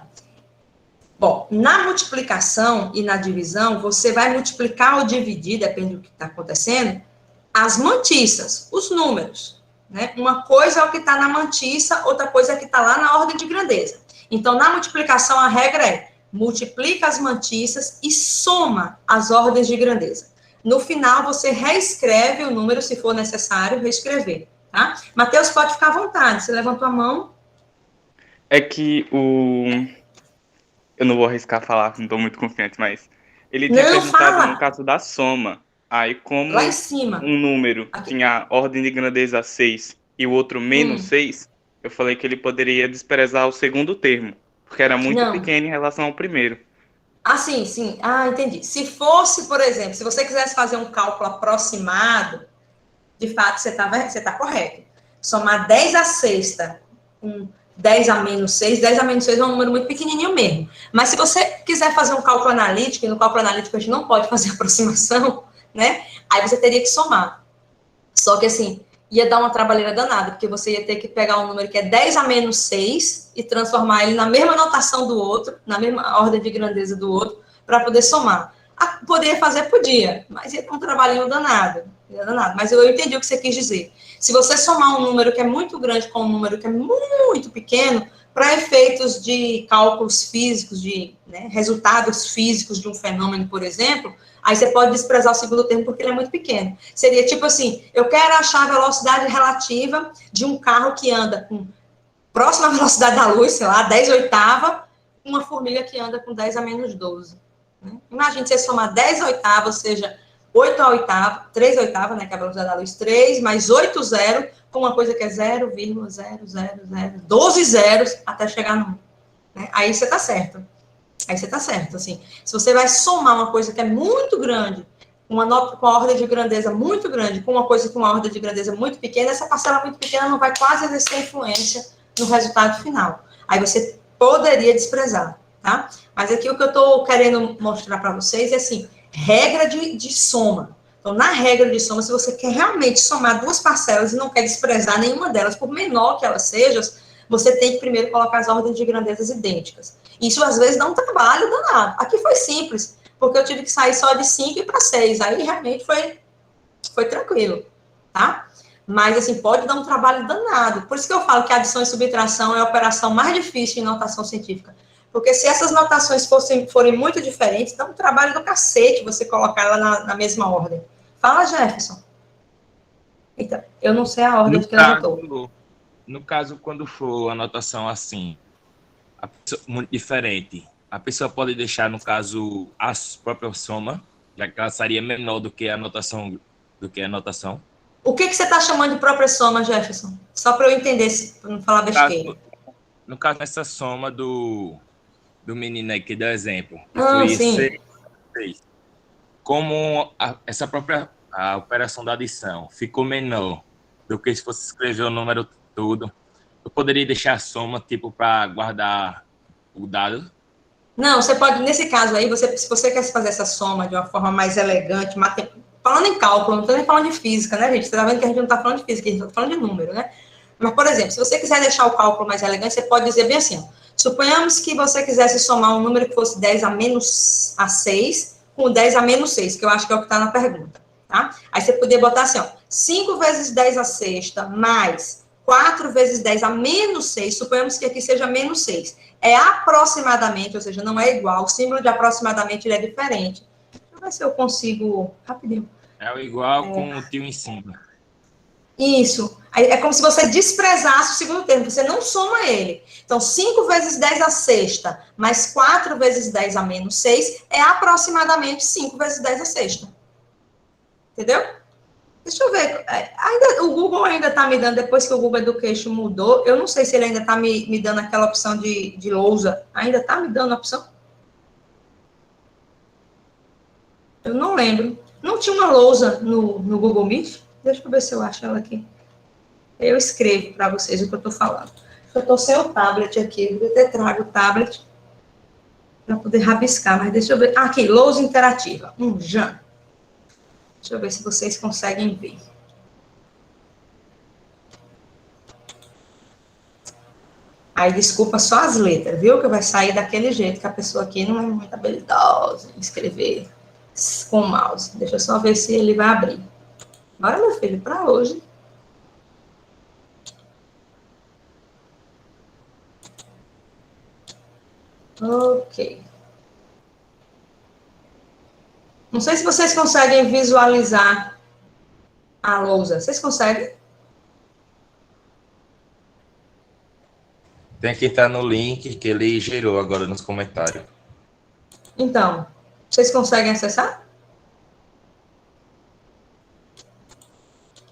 Bom, na multiplicação e na divisão, você vai multiplicar ou dividir, depende do que está acontecendo, as mantiças, os números, né? Uma coisa é o que está na mantiça, outra coisa é o que está lá na ordem de grandeza. Então, na multiplicação, a regra é multiplica as mantiças e soma as ordens de grandeza. No final, você reescreve o número, se for necessário, reescrever, tá? Matheus, pode ficar à vontade, você levantou a mão. É que eu não vou arriscar falar, não estou muito confiante, mas ele tinha perguntado no caso da soma. Aí, como lá em cima, um número tinha ordem de grandeza 6 e o outro menos 6, eu falei que ele poderia desprezar o segundo termo, porque era muito pequeno em relação ao primeiro. Ah, sim, sim. Ah, entendi. Se fosse, por exemplo, se você quisesse fazer um cálculo aproximado, de fato, você tá correto. Somar 10 à sexta com 10 a menos 6, 10 a menos 6 é um número muito pequenininho mesmo. Mas se você quiser fazer um cálculo analítico, e no cálculo analítico a gente não pode fazer aproximação, né? Aí você teria que somar. Só que assim, ia dar uma trabalheira danada, porque você ia ter que pegar um número que é 10 a menos 6 e transformar ele na mesma notação do outro, na mesma ordem de grandeza do outro, para poder somar. Poderia fazer, podia, mas ia ter um trabalhinho danado. Mas eu entendi o que você quis dizer. Se você somar um número que é muito grande com um número que é muito pequeno, para efeitos de cálculos físicos, de resultados físicos de um fenômeno, por exemplo, aí você pode desprezar o segundo termo porque ele é muito pequeno. Seria tipo assim, eu quero achar a velocidade relativa de um carro que anda com próxima à velocidade da luz, sei lá, 10 oitava, uma formiga que anda com 10 a menos 12. Né? Imagine você somar 10 oitavas, ou seja, 8 a oitava, 3 oitava, né, que é a velocidade da luz, 3, mais 8 zero, com uma coisa que é 0,000, 12 zeros, até chegar no 1. Né? Aí você tá certo. Assim. Se você vai somar uma coisa que é muito grande, com uma ordem de grandeza muito grande, com uma coisa com uma ordem de grandeza muito pequena, essa parcela muito pequena não vai quase exercer influência no resultado final. Aí você poderia desprezar, tá? Mas aqui o que eu estou querendo mostrar para vocês é assim, regra de soma. Então, na regra de soma, se você quer realmente somar duas parcelas e não quer desprezar nenhuma delas, por menor que elas sejam, você tem que primeiro colocar as ordens de grandezas idênticas. Isso, às vezes, dá um trabalho danado. Aqui foi simples, porque eu tive que sair só de 5 e para 6. Aí, realmente, foi tranquilo, tá? Mas, assim, pode dar um trabalho danado. Por isso que eu falo que adição e subtração é a operação mais difícil em notação científica. Porque se essas notações forem muito diferentes, dá um trabalho do cacete você colocar ela na mesma ordem. Fala, Jefferson. Então, eu não sei a ordem que ela botou. No caso, quando for a notação assim, muito diferente, a pessoa pode deixar, no caso, a própria soma, já que ela seria menor do que a notação. O que você está chamando de própria soma, Jefferson? Só para eu entender, para não falar besteira. No caso, essa soma do menino aí que deu exemplo. Sim. 6. Como essa própria a operação da adição ficou menor do que se fosse escrever o número todo, eu poderia deixar a soma, tipo, para guardar o dado? Não, você pode, nesse caso aí, se você quer fazer essa soma de uma forma mais elegante, falando em cálculo, não estou nem falando de física, né, gente? Você está vendo que a gente não está falando de física, a gente está falando de número, né? Mas, por exemplo, se você quiser deixar o cálculo mais elegante, você pode dizer bem assim, ó, suponhamos que você quisesse somar um número que fosse 10 a menos a 6 com 10 a menos 6, que eu acho que é o que está na pergunta, tá? Aí você poderia botar assim, ó, 5 vezes 10 a sexta mais 4 vezes 10 a menos 6, suponhamos que aqui seja menos 6. É aproximadamente, ou seja, não é igual, o símbolo de aproximadamente ele é diferente. Deixa eu ver se eu consigo, rapidinho. É o igual com o tio em cima. Isso. É como se você desprezasse o segundo termo, você não soma ele. Então, 5 vezes 10 a sexta, mais 4 vezes 10 a menos 6, é aproximadamente 5 vezes 10 a sexta. Entendeu? Deixa eu ver. O Google ainda está me dando, depois que o Google Education mudou, eu não sei se ele ainda está me dando aquela opção de lousa. Ainda está me dando a opção? Eu não lembro. Não tinha uma lousa no Google Meet? Deixa eu ver se eu acho ela aqui. Eu escrevo para vocês o que eu estou falando. Eu estou sem o tablet aqui. Eu até trago o tablet para poder rabiscar, mas deixa eu ver. Aqui, lousa interativa. Já. Deixa eu ver se vocês conseguem ver. Aí, desculpa só as letras, viu? Que vai sair daquele jeito, que a pessoa aqui não é muito habilidosa em escrever com o mouse. Deixa eu só ver se ele vai abrir. Bora, meu filho, para hoje. Ok. Não sei se vocês conseguem visualizar a lousa. Vocês conseguem? Tem que estar no link que ele gerou agora nos comentários. Então, vocês conseguem acessar?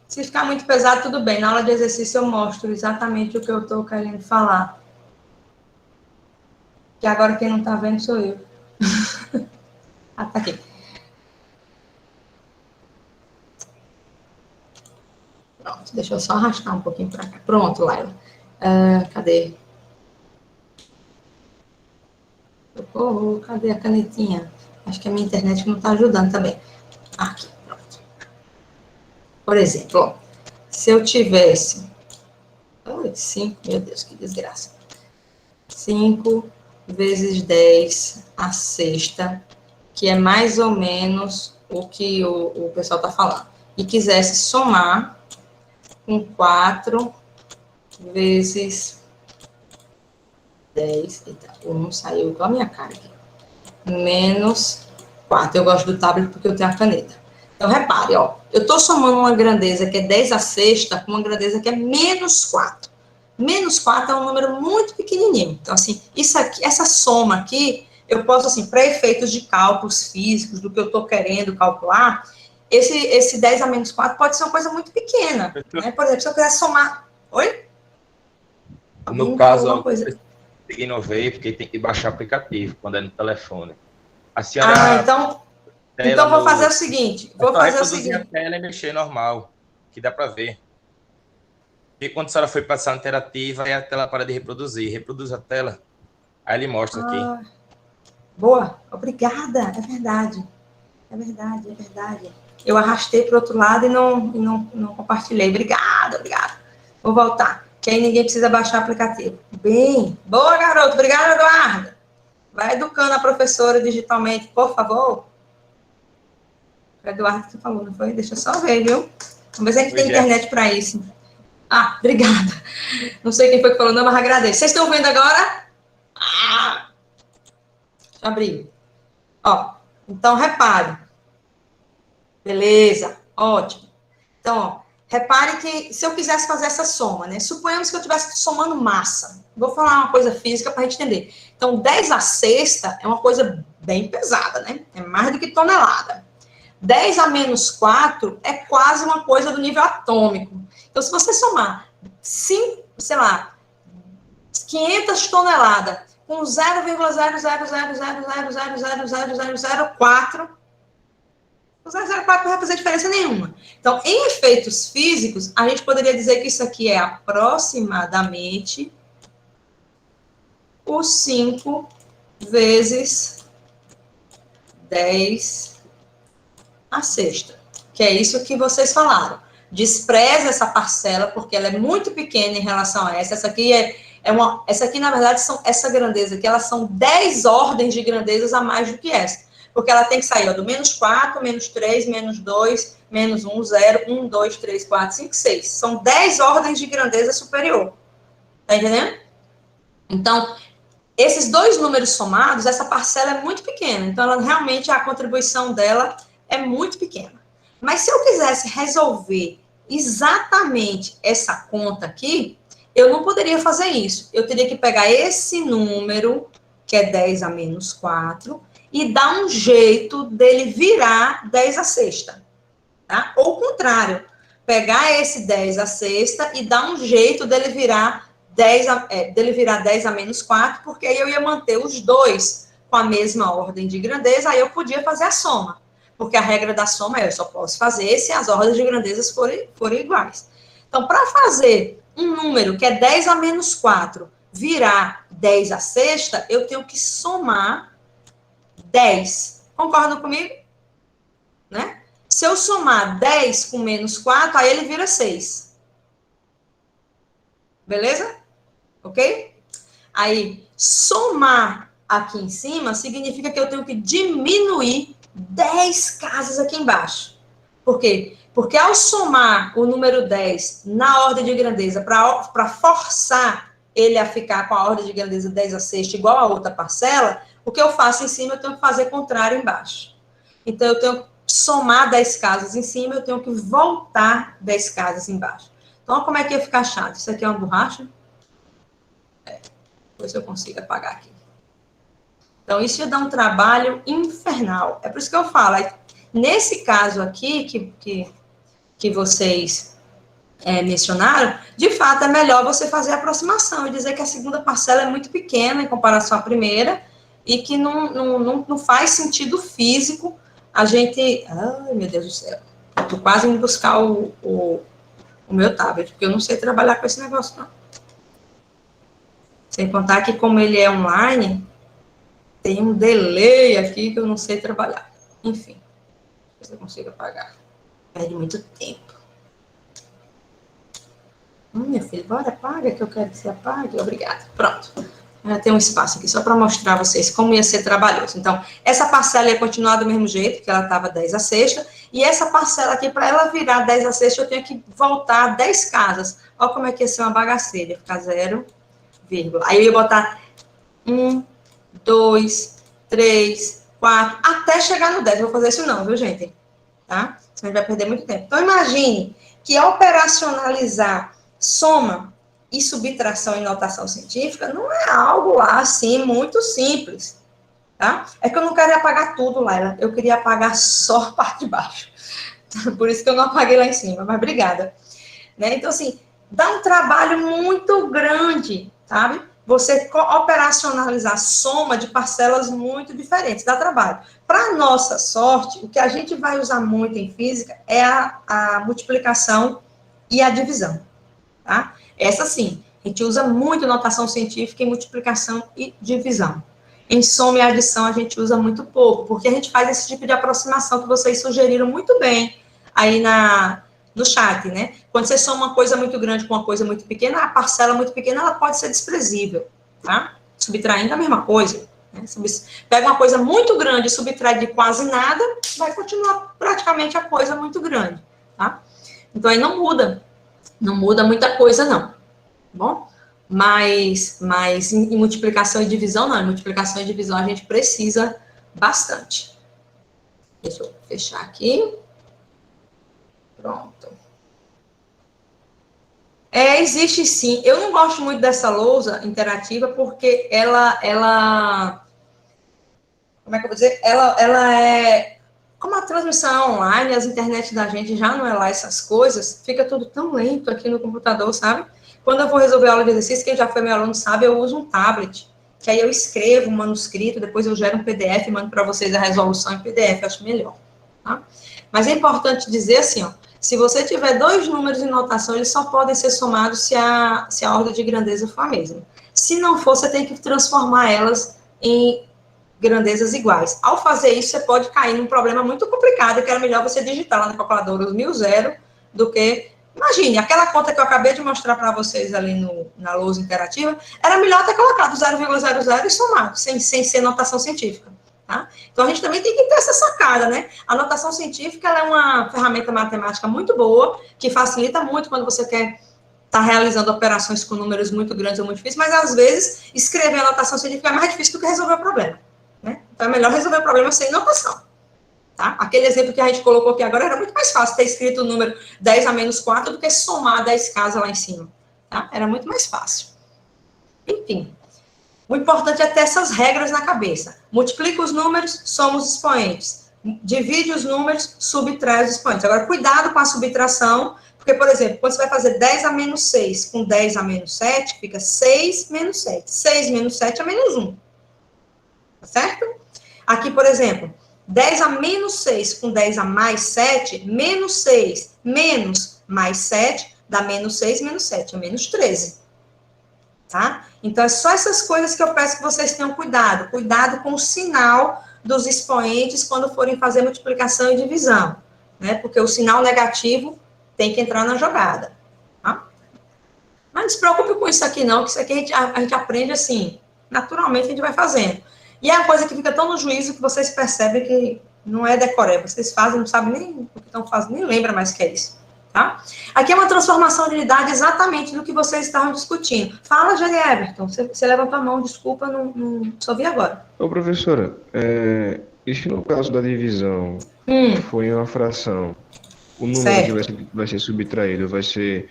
Se ficar muito pesado, tudo bem. Na aula de exercício eu mostro exatamente o que eu estou querendo falar. Que agora quem não está vendo sou eu. Ah, tá aqui. Pronto, deixa eu só arrastar um pouquinho para cá. Pronto, Laila. Cadê? Socorro, cadê a canetinha? Acho que a minha internet não está ajudando também. Aqui, pronto. Por exemplo, ó, se eu tivesse... 5, meu Deus, que desgraça. 5 vezes 10 a sexta, que é mais ou menos o que o pessoal está falando. E quisesse somar com 4 vezes 10, eita, o 1 saiu igual a minha cara aqui, menos 4. Eu gosto do tablet porque eu tenho a caneta. Então, repare, ó, eu estou somando uma grandeza que é 10 a sexta com uma grandeza que é menos 4. Menos 4 é um número muito pequenininho. Então, assim, isso aqui, essa soma aqui, eu posso, assim, para efeitos de cálculos físicos, do que eu estou querendo calcular, esse 10 a menos 4 pode ser uma coisa muito pequena. Né? Por exemplo, se eu quiser somar... Oi? No caso, eu inovei porque tem que baixar aplicativo quando é no telefone. A senhora... então vou fazer o seguinte. Vou fazer o seguinte. A tela e mexer normal, que dá para ver. E quando a senhora foi passar a interativa, aí a tela para de reproduzir. Reproduz a tela, aí ele mostra aqui. Boa, obrigada. É verdade. É verdade, é verdade. Eu arrastei para o outro lado e não compartilhei. Obrigada. Vou voltar. Que aí ninguém precisa baixar o aplicativo. Bem, boa, garoto. Obrigada, Eduarda. Vai educando a professora digitalmente, por favor. Foi o Eduardo que falou, não foi? Deixa eu só ver, viu? Vamos ver se a gente tem internet para isso. Ah, obrigada. Não sei quem foi que falou, não, mas agradeço. Vocês estão vendo agora? Ah! Deixa eu abrir. Ó, então, repare. Beleza, ótimo. Então, ó, repare que se eu quisesse fazer essa soma, né? Suponhamos que eu estivesse somando massa. Vou falar uma coisa física para a gente entender. Então, 10 a sexta é uma coisa bem pesada, né? É mais do que tonelada. 10 a menos 4 é quase uma coisa do nível atômico. Então, se você somar 500 toneladas com 0,000000004, o 0,04 não vai fazer diferença nenhuma. Então, em efeitos físicos, a gente poderia dizer que isso aqui é aproximadamente o 5 vezes 10 a sexta, que é isso que vocês falaram. Despreza essa parcela, porque ela é muito pequena em relação a essa. Essa aqui essa aqui, na verdade, essa grandeza aqui, elas são 10 ordens de grandezas a mais do que essa. Porque ela tem que sair, ó, do menos 4, menos 3, menos 2, menos 1, 0, 1, 2, 3, 4, 5, 6. São 10 ordens de grandeza superior. Tá entendendo? Então, esses dois números somados, essa parcela é muito pequena. Então, ela realmente, a contribuição dela é muito pequena. Mas se eu quisesse resolver exatamente essa conta aqui, eu não poderia fazer isso. Eu teria que pegar esse número, que é 10 a menos 4, e dar um jeito dele virar 10 a sexta. Tá? Ou o contrário, pegar esse 10 a sexta e dar um jeito dele virar 10 a menos 4, porque aí eu ia manter os dois com a mesma ordem de grandeza, aí eu podia fazer a soma. Porque a regra da soma eu só posso fazer se as ordens de grandezas forem iguais. Então, para fazer um número que é 10 a menos 4 virar 10 a sexta, eu tenho que somar 10. Concordam comigo? Né? Se eu somar 10 com menos 4, aí ele vira 6. Beleza? Ok? Aí, somar aqui em cima significa que eu tenho que diminuir 10 casas aqui embaixo. Por quê? Porque ao somar o número 10 na ordem de grandeza, para forçar ele a ficar com a ordem de grandeza 10 a sexta igual a outra parcela, o que eu faço em cima, eu tenho que fazer contrário embaixo. Então, eu tenho que somar 10 casas em cima, eu tenho que voltar 10 casas embaixo. Então, como é que ia ficar chato? Isso aqui é uma borracha? Depois eu consigo apagar aqui. Então, isso ia dar um trabalho infernal. É por isso que eu falo, nesse caso aqui, que vocês mencionaram, de fato, é melhor você fazer a aproximação e dizer que a segunda parcela é muito pequena em comparação à primeira e que não faz sentido físico a gente... Ai, meu Deus do céu. Estou quase indo buscar o meu tablet, porque eu não sei trabalhar com esse negócio, não. Sem contar que, como ele é online, tem um delay aqui que eu não sei trabalhar. Enfim, se eu consigo apagar. Perde muito tempo. Minha filha, bora, apaga, que eu quero que você apague. Obrigada. Pronto. Já tem um espaço aqui, só para mostrar a vocês como ia ser trabalhoso. Então, essa parcela ia continuar do mesmo jeito, que ela estava 10 a sexta, e essa parcela aqui, para ela virar 10 a sexta, eu tenho que voltar 10 casas. Olha como é que ia ser uma bagaceira, ia ficar 0, vírgula. Aí eu ia botar 1, 2, 3, 4, até chegar no 10. Não vou fazer isso não, viu, gente? Tá? Senão a gente vai perder muito tempo. Então, imagine que operacionalizar soma e subtração em notação científica não é algo lá, assim, muito simples, tá? É que eu não queria apagar tudo, Laila. Eu queria apagar só a parte de baixo. Por isso que eu não apaguei lá em cima, mas obrigada. Né? Então, assim, dá um trabalho muito grande, sabe? Você operacionalizar soma de parcelas muito diferentes, dá trabalho. Para nossa sorte, o que a gente vai usar muito em física é a multiplicação e a divisão, tá? Essa sim, a gente usa muito notação científica em multiplicação e divisão. Em soma e adição a gente usa muito pouco, porque a gente faz esse tipo de aproximação que vocês sugeriram muito bem aí no chat, né? Quando você soma uma coisa muito grande com uma coisa muito pequena, a parcela muito pequena, ela pode ser desprezível, tá? Subtraindo a mesma coisa. Né? Pega uma coisa muito grande e subtrai de quase nada, vai continuar praticamente a coisa muito grande, tá? Então, aí não muda muita coisa, não, tá bom? Mas em multiplicação e divisão, não. Em multiplicação e divisão, a gente precisa bastante. Deixa eu fechar aqui. Pronto. Existe sim. Eu não gosto muito dessa lousa interativa, porque ela como é que eu vou dizer? Ela é... Como a transmissão é online, as internet da gente já não é lá essas coisas, fica tudo tão lento aqui no computador, sabe? Quando eu vou resolver a aula de exercício, quem já foi meu aluno sabe, eu uso um tablet, que aí eu escrevo um manuscrito, depois eu gero um PDF e mando para vocês a resolução em PDF, eu acho melhor, tá? Mas é importante dizer assim, ó, se você tiver dois números em notação, eles só podem ser somados se a ordem de grandeza for a mesma. Se não for, você tem que transformar elas em grandezas iguais. Ao fazer isso, você pode cair num problema muito complicado, que era melhor você digitar lá na calculadora os 1000 do que... Imagine, aquela conta que eu acabei de mostrar para vocês ali na lousa interativa, era melhor ter colocado 0,00 e somado, sem ser notação científica. Tá? Então, a gente também tem que ter essa sacada, né? A notação científica ela é uma ferramenta matemática muito boa, que facilita muito quando você quer estar realizando operações com números muito grandes ou muito difíceis, mas, às vezes, escrever a notação científica é mais difícil do que resolver o problema. Né? Então, é melhor resolver o problema sem notação. Tá? Aquele exemplo que a gente colocou aqui agora era muito mais fácil ter escrito o número 10 a menos 4 do que somar 10 casas lá em cima. Tá? Era muito mais fácil. Enfim, o importante é ter essas regras na cabeça. Multiplica os números, soma os expoentes. Divide os números, subtrai os expoentes. Agora, cuidado com a subtração, porque, por exemplo, quando você vai fazer 10 a menos 6 com 10 a menos 7, fica 6 menos 7. 6 menos 7 é menos 1. Tá certo? Aqui, por exemplo, 10 a menos 6 com 10 a mais 7, menos 6 menos mais 7 dá menos 6 menos 7, é menos 13. Tá? Então, é só essas coisas que eu peço que vocês tenham cuidado. Cuidado com o sinal dos expoentes quando forem fazer multiplicação e divisão. Né? Porque o sinal negativo tem que entrar na jogada. Tá? Mas não se preocupe com isso aqui não, que isso aqui a gente aprende assim, naturalmente a gente vai fazendo. E é uma coisa que fica tão no juízo que vocês percebem que Não é decoreba. Vocês fazem, não sabem nem o que estão fazendo, nem lembra mais o que é isso. Tá? Aqui é uma transformação de unidade exatamente do que vocês estavam discutindo. Fala, Jane Everton. Você levantou a mão, desculpa, não só vi agora. Ô, professora, e se no caso da divisão for em uma fração, o número que vai ser subtraído vai ser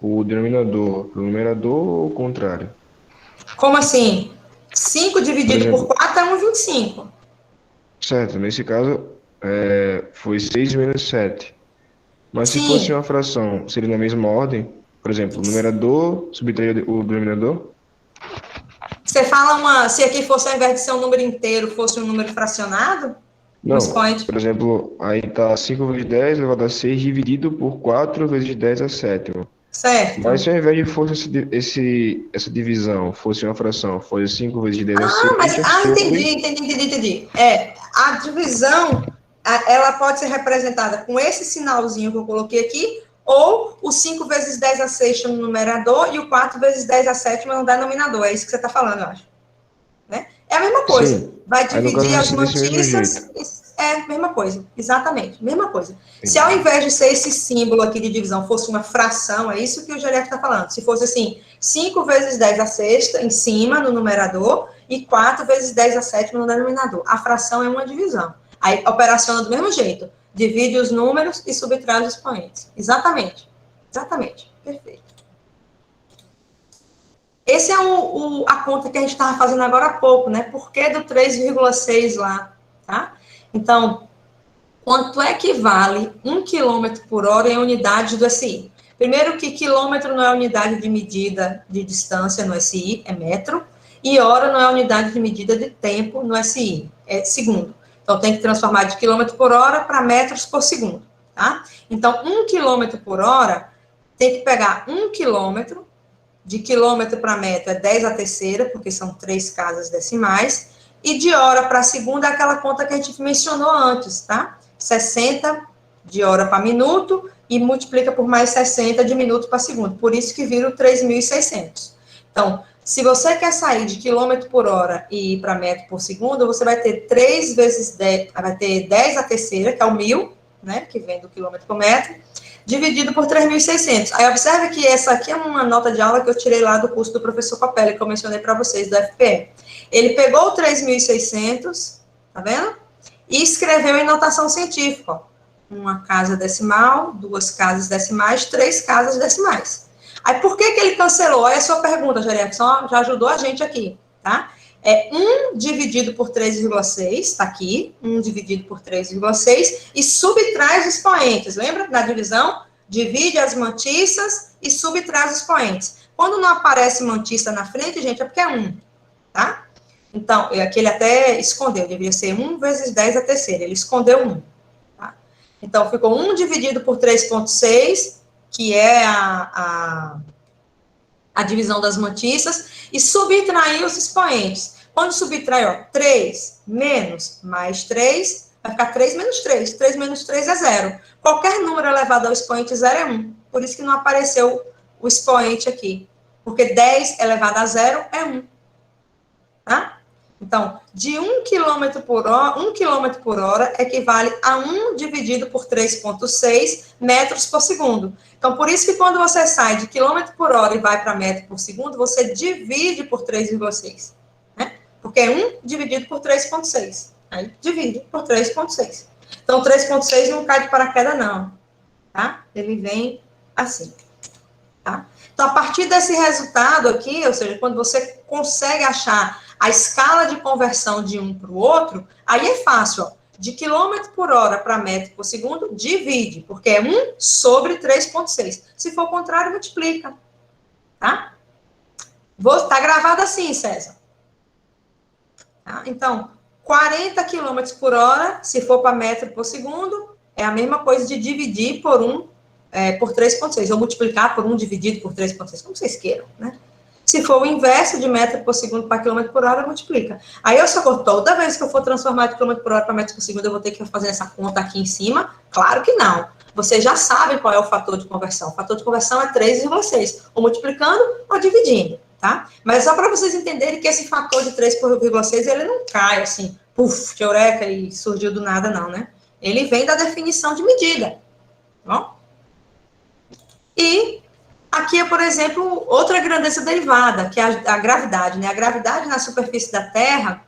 o denominador do numerador ou o contrário? Como assim? 5 dividido por 4 é 1,25. Certo, nesse caso foi 6 menos 7. Mas se Sim. fosse uma fração, seria na mesma ordem? Por exemplo, o numerador subtrair o denominador? Você fala se aqui fosse, ao invés de ser um número inteiro, fosse um número fracionado? Não, por exemplo, aí tá 5 vezes 10 elevado a 6 dividido por 4 vezes 10 a sétima. Certo. Mas se ao invés de fosse essa divisão, fosse uma fração, fosse 5 vezes 10 a 6... Entendi. A divisão, ela pode ser representada com esse sinalzinho que eu coloquei aqui, ou o 5 vezes 10 a sexta no numerador e o 4 vezes 10 a sétima no denominador. É isso que você está falando, eu acho. Né? É a mesma coisa. Sim. Vai dividir as notícias. É a mesma coisa, exatamente, mesma coisa. Sim. Se ao invés de ser esse símbolo aqui de divisão fosse uma fração, é isso que o Gerardo está falando. Se fosse assim, 5 vezes 10 a sexta em cima no numerador e 4 vezes 10 a sétima no denominador. A fração é uma divisão. Aí operaciona do mesmo jeito. Divide os números e subtrai os expoentes. Exatamente. Perfeito. Esse é a conta que a gente estava fazendo agora há pouco, né? Por que do 3,6 lá, tá? Então, quanto é que vale 1 km por hora em unidade do SI? Primeiro que quilômetro não é unidade de medida de distância no SI, é metro, e hora não é unidade de medida de tempo no SI, é segundo. Então, tem que transformar de quilômetro por hora para metros por segundo, tá? Então, 1 km por hora tem que pegar 1 quilômetro, de quilômetro para metro é 10 a terceira, porque são 3 casas decimais, e de hora para segunda é aquela conta que a gente mencionou antes, tá? 60 de hora para minuto e multiplica por mais 60 de minuto para segundo. Por isso que vira o 3.600. Então, se você quer sair de quilômetro por hora e ir para metro por segundo, você vai ter 3 vezes 10, vai ter 10 a terceira, que é o 1.000, né? Que vem do quilômetro por metro, dividido por 3.600. Aí, observe que essa aqui é uma nota de aula que eu tirei lá do curso do professor Capelli, que eu mencionei para vocês, do FPE. Ele pegou o 3.600, tá vendo? E escreveu em notação científica, ó. Uma casa decimal, 2 casas decimais, 3 casas decimais. Aí, por que ele cancelou? Aí a sua pergunta, Jerickson, já ajudou a gente aqui, tá? É 1 dividido por 3,6, tá aqui, 1 dividido por 3,6, e subtrai os expoentes. Lembra? Na divisão, divide as mantiças e subtrai os expoentes. Quando não aparece mantiça na frente, gente, é porque é 1, tá? Então, aqui ele até escondeu, deveria ser 1 vezes 10 a terceira, ele escondeu 1. Tá? Então, ficou 1 dividido por 3,6, que é a divisão das mantiças, e subtrair os expoentes. Quando subtrai, ó, 3 menos mais 3, vai ficar 3 menos 3. 3 menos 3 é 0. Qualquer número elevado ao expoente 0 é 1. Por isso que não apareceu o expoente aqui. Porque 10 elevado a 0 é 1. Tá? Então, de 1 km por hora equivale a 1 dividido por 3,6 metros por segundo. Então, por isso que quando você sai de quilômetro por hora e vai para metro por segundo, você divide por 3,6. Né? Porque é 1 dividido por 3,6. Aí, divide por 3,6. Então, 3,6 não cai de paraquedas, não. Tá? Ele vem assim. Tá? Então, a partir desse resultado aqui, ou seja, quando você consegue achar a escala de conversão de um para o outro, aí é fácil, ó. De quilômetro por hora para metro por segundo, divide, porque é 1 sobre 3,6. Se for o contrário, multiplica. Tá? Tá gravado assim, César. Tá? Então, 40 quilômetros por hora, se for para metro por segundo, é a mesma coisa de dividir por 3,6, ou multiplicar por 1 dividido por 3,6, como vocês queiram, né? Se for o inverso de metro por segundo para quilômetro por hora, multiplica. Aí eu só toda vez que eu for transformar de quilômetro por hora para metro por segundo, eu vou ter que fazer essa conta aqui em cima? Claro que não. Vocês já sabem qual é o fator de conversão. O fator de conversão é 3,6, ou multiplicando ou dividindo, tá? Mas só para vocês entenderem que esse fator de 3,6, ele não cai assim, puf, de eureka e surgiu do nada, não, né? Ele vem da definição de medida. Bom? E aqui é, por exemplo, outra grandeza derivada, que é a gravidade, né? A gravidade na superfície da Terra,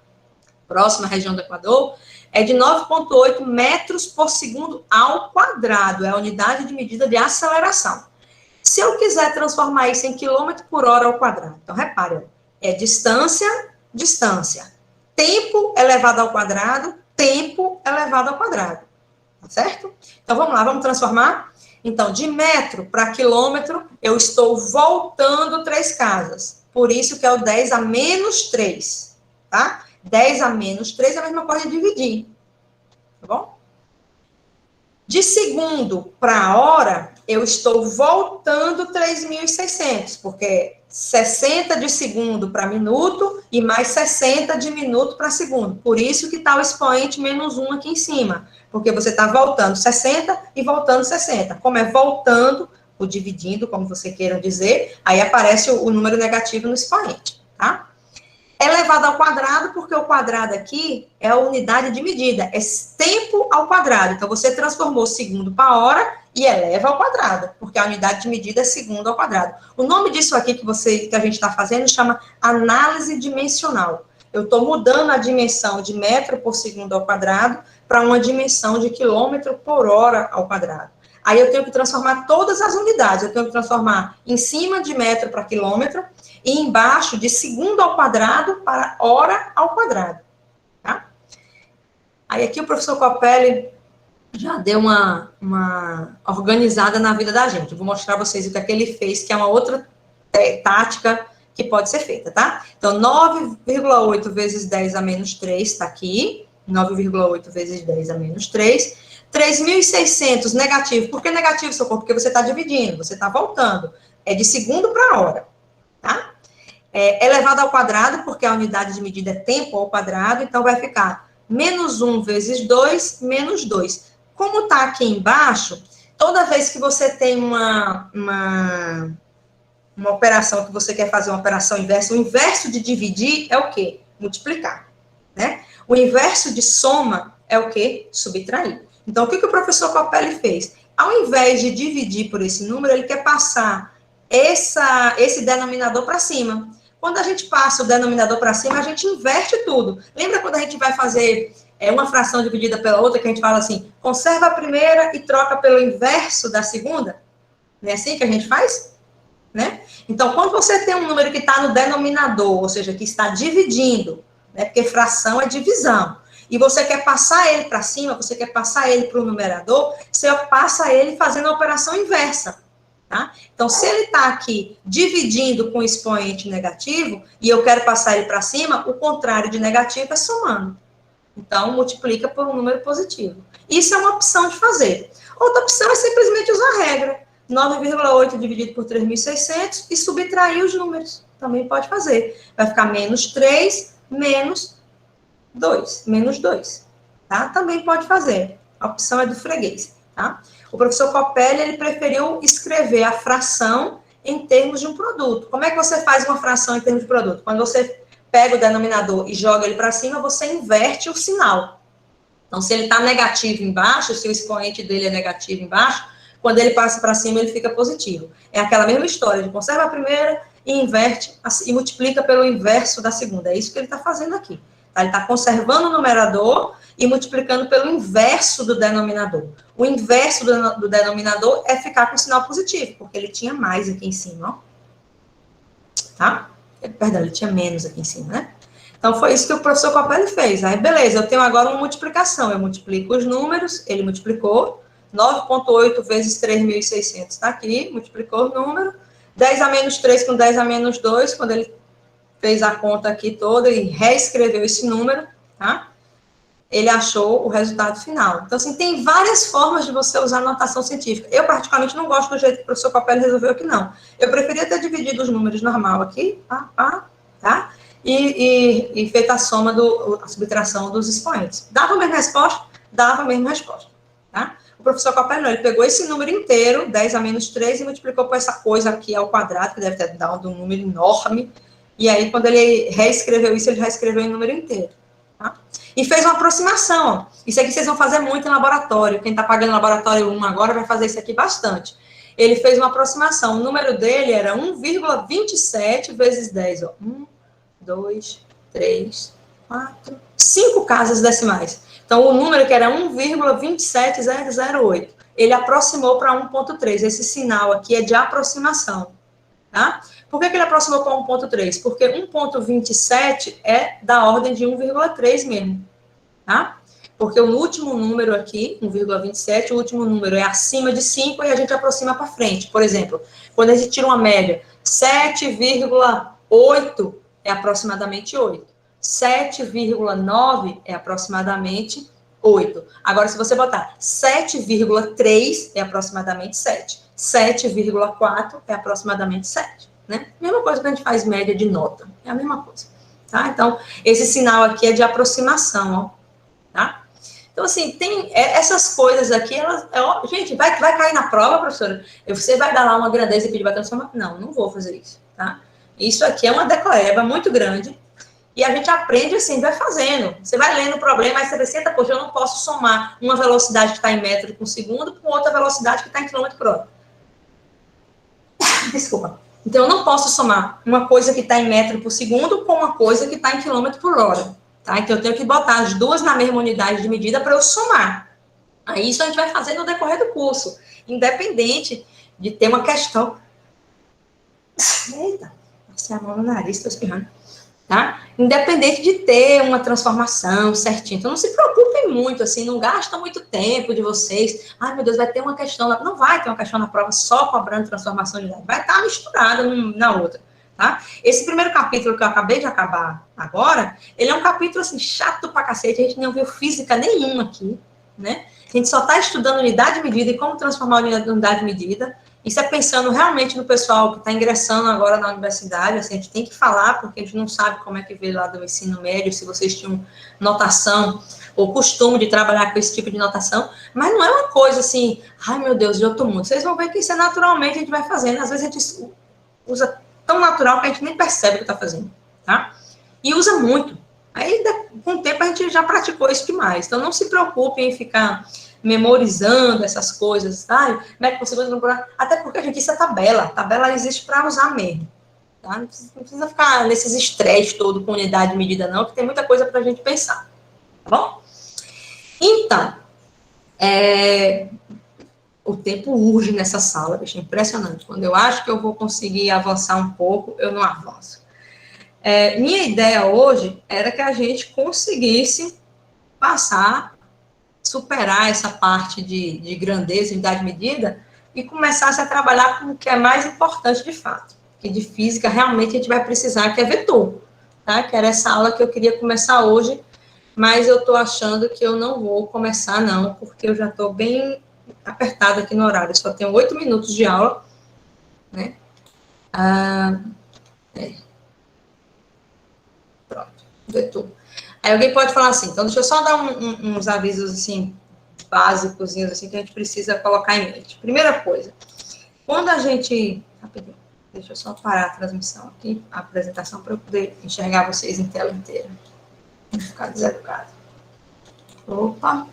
próxima à região do Equador, é de 9,8 metros por segundo ao quadrado. É a unidade de medida de aceleração. Se eu quiser transformar isso em quilômetro por hora ao quadrado, então repare, é distância, distância. Tempo elevado ao quadrado, tempo elevado ao quadrado. Tá certo? Então vamos lá, vamos transformar? Então, de metro para quilômetro, eu estou voltando 3 casas. Por isso que é o 10 a menos 3, tá? 10 a menos 3 é a mesma coisa de dividir, tá bom? De segundo para hora, eu estou voltando 3.600, porque 60 de segundo para minuto e mais 60 de minuto para segundo. Por isso que está o expoente menos 1 aqui em cima, porque você está voltando 60 e voltando 60. Como é voltando, ou dividindo, como você queira dizer, aí aparece o número negativo no expoente, tá? Elevado ao quadrado, porque o quadrado aqui é a unidade de medida, é tempo ao quadrado. Então, você transformou segundo para hora e eleva ao quadrado, porque a unidade de medida é segundo ao quadrado. O nome disso aqui que a gente está fazendo chama análise dimensional. Eu estou mudando a dimensão de metro por segundo ao quadrado para uma dimensão de quilômetro por hora ao quadrado. Aí eu tenho que transformar todas as unidades. Eu tenho que transformar em cima de metro para quilômetro e embaixo de segundo ao quadrado para hora ao quadrado. Tá? Aí aqui o professor Copelli já deu uma organizada na vida da gente. Eu vou mostrar a vocês o que é que ele fez, que é uma outra tática que pode ser feita, tá? Então, 9,8 vezes 10 a menos 3 está aqui. 9,8 vezes 10 a menos 3. 3.600 negativo. Por que negativo, socorro? Porque você está dividindo, você está voltando. É de segundo para hora, tá? Elevado ao quadrado, porque a unidade de medida é tempo ao quadrado, então vai ficar menos 1 vezes 2, menos 2. Como está aqui embaixo, toda vez que você tem uma operação que você quer fazer uma operação inversa, o inverso de dividir é o quê? Multiplicar, né? O inverso de soma é o quê? Subtrair. Então, o que o professor Copelli fez? Ao invés de dividir por esse número, ele quer passar esse denominador para cima. Quando a gente passa o denominador para cima, a gente inverte tudo. Lembra quando a gente vai fazer uma fração dividida pela outra, que a gente fala assim, conserva a primeira e troca pelo inverso da segunda? Não é assim que a gente faz? Né? Então, quando você tem um número que está no denominador, ou seja, que está dividindo, né, porque fração é divisão, e você quer passar ele para cima, você quer passar ele para o numerador, você passa ele fazendo a operação inversa. Tá? Então, se ele está aqui dividindo com expoente negativo, e eu quero passar ele para cima, o contrário de negativo é somando. Então, multiplica por um número positivo. Isso é uma opção de fazer. Outra opção é simplesmente usar a regra. 9,8 dividido por 3.600 e subtrair os números. Também pode fazer. Vai ficar menos 3, menos 2. Menos 2. Tá? Também pode fazer. A opção é do freguês. Tá? O professor Copelli, ele preferiu escrever a fração em termos de um produto. Como é que você faz uma fração em termos de produto? Quando você pega o denominador e joga ele para cima, você inverte o sinal. Então, se ele está negativo embaixo, se o expoente dele é negativo embaixo, quando ele passa para cima, ele fica positivo. É aquela mesma história de conserva a primeira e inverte e multiplica pelo inverso da segunda. É isso que ele está fazendo aqui. Tá? Ele está conservando o numerador e multiplicando pelo inverso do denominador. O inverso do denominador é ficar com o sinal positivo, porque ele tinha mais aqui em cima, ó. Tá? Perdão, ele tinha menos aqui em cima, né? Então, foi isso que o professor Copelli fez. Aí, beleza, eu tenho agora uma multiplicação. Eu multiplico os números, ele multiplicou. 9,8 vezes 3.600 está aqui, multiplicou o número. 10 a menos 3 com 10 a menos 2, quando ele fez a conta aqui toda e reescreveu esse número, tá? Ele achou o resultado final. Então, assim, tem várias formas de você usar notação científica. Eu, particularmente, não gosto do jeito que o professor Copelli resolveu aqui, não. Eu preferia ter dividido os números normal aqui, tá? E feito a soma, a subtração dos expoentes. Dava a mesma resposta? Dava a mesma resposta, tá? O professor Copelli, não, ele pegou esse número inteiro, 10 a menos 3, e multiplicou por essa coisa aqui ao quadrado, que deve ter dado um número enorme. E aí, quando ele reescreveu isso, ele reescreveu em número inteiro, tá? E fez uma aproximação, ó. Isso aqui vocês vão fazer muito em laboratório. Quem está pagando laboratório 1 agora vai fazer isso aqui bastante. Ele fez uma aproximação. O número dele era 1,27 vezes 10. Ó. 1, 2, 3, 4, 5 casas decimais. Então, o número que era 1,27008, ele aproximou para 1,3. Esse sinal aqui é de aproximação. Tá? Por que ele aproximou para 1,3? Porque 1,27 é da ordem de 1,3 mesmo. Tá? Porque o último número aqui, 1,27, o último número é acima de 5 e a gente aproxima para frente. Por exemplo, quando a gente tira uma média, 7,8 é aproximadamente 8. 7,9 é aproximadamente 8. Agora, se você botar 7,3 é aproximadamente 7. 7,4 é aproximadamente 7. Né? Mesma coisa que a gente faz média de nota. É a mesma coisa. Tá? Então, esse sinal aqui é de aproximação. Ó, tá? Então, assim, tem essas coisas aqui, elas, gente, vai cair na prova, professora? Você vai dar lá uma grandeza e pedir para transformar? Não, não vou fazer isso, tá? Isso aqui é uma decoreba muito grande e a gente aprende assim, vai fazendo. Você vai lendo o problema, aí você pensa, poxa, eu não posso somar uma velocidade que está em metro por segundo com outra velocidade que está em quilômetro por hora. Desculpa. Então, eu não posso somar uma coisa que está em metro por segundo com uma coisa que está em quilômetro por hora. Tá? Então, eu tenho que botar as duas na mesma unidade de medida para eu somar. Aí, isso a gente vai fazer no decorrer do curso. Independente de ter uma questão... Eita, passei a mão no nariz, estou espirrando. Tá? Independente de ter uma transformação certinha. Então, não se preocupem muito, assim, não gasta muito tempo de vocês. Ai, meu Deus, vai ter uma questão... Não vai ter uma questão na prova só cobrando transformação de unidade. Vai estar misturada na outra. Tá? Esse primeiro capítulo que eu acabei de acabar agora, ele é um capítulo, assim, chato pra cacete, a gente não viu física nenhuma aqui, né? A gente só está estudando unidade de medida e como transformar a unidade de medida. Isso é pensando realmente no pessoal que está ingressando agora na universidade, assim, a gente tem que falar, porque a gente não sabe como é que veio lá do ensino médio, se vocês tinham notação ou costume de trabalhar com esse tipo de notação, mas não é uma coisa assim, ai meu Deus, de outro mundo. Vocês vão ver que isso é naturalmente, a gente vai fazendo, às vezes a gente usa tão natural que a gente nem percebe o que está fazendo, tá? E usa muito. Aí, com o tempo, a gente já praticou isso demais. Então, não se preocupem em ficar memorizando essas coisas, tá? Como é que você vai procurar? Até porque, gente, isso é tabela. A tabela existe para usar mesmo, tá? Não precisa ficar nesses estresses todo com unidade de medida, não, que tem muita coisa para a gente pensar, tá bom? Então, o tempo urge nessa sala, bicho, é impressionante. Quando eu acho que eu vou conseguir avançar um pouco, eu não avanço. Minha ideia hoje era que a gente conseguisse superar essa parte de grandeza, unidade de medida, e começasse a trabalhar com o que é mais importante de fato. Que de física, realmente, a gente vai precisar, que é vetor, tá? Que era essa aula que eu queria começar hoje, mas eu estou achando que eu não vou começar, não, porque eu já estou bem apertada aqui no horário, só tenho 8 minutos de aula, né? Pronto, vetor. Aí alguém pode falar assim, então deixa eu só dar uns avisos, assim, básicos, assim, que a gente precisa colocar em mente. Primeira coisa, quando a gente... Rapidinho, deixa eu só parar a transmissão aqui, a apresentação, para eu poder enxergar vocês em tela inteira. Não ficar deseducado. Opa,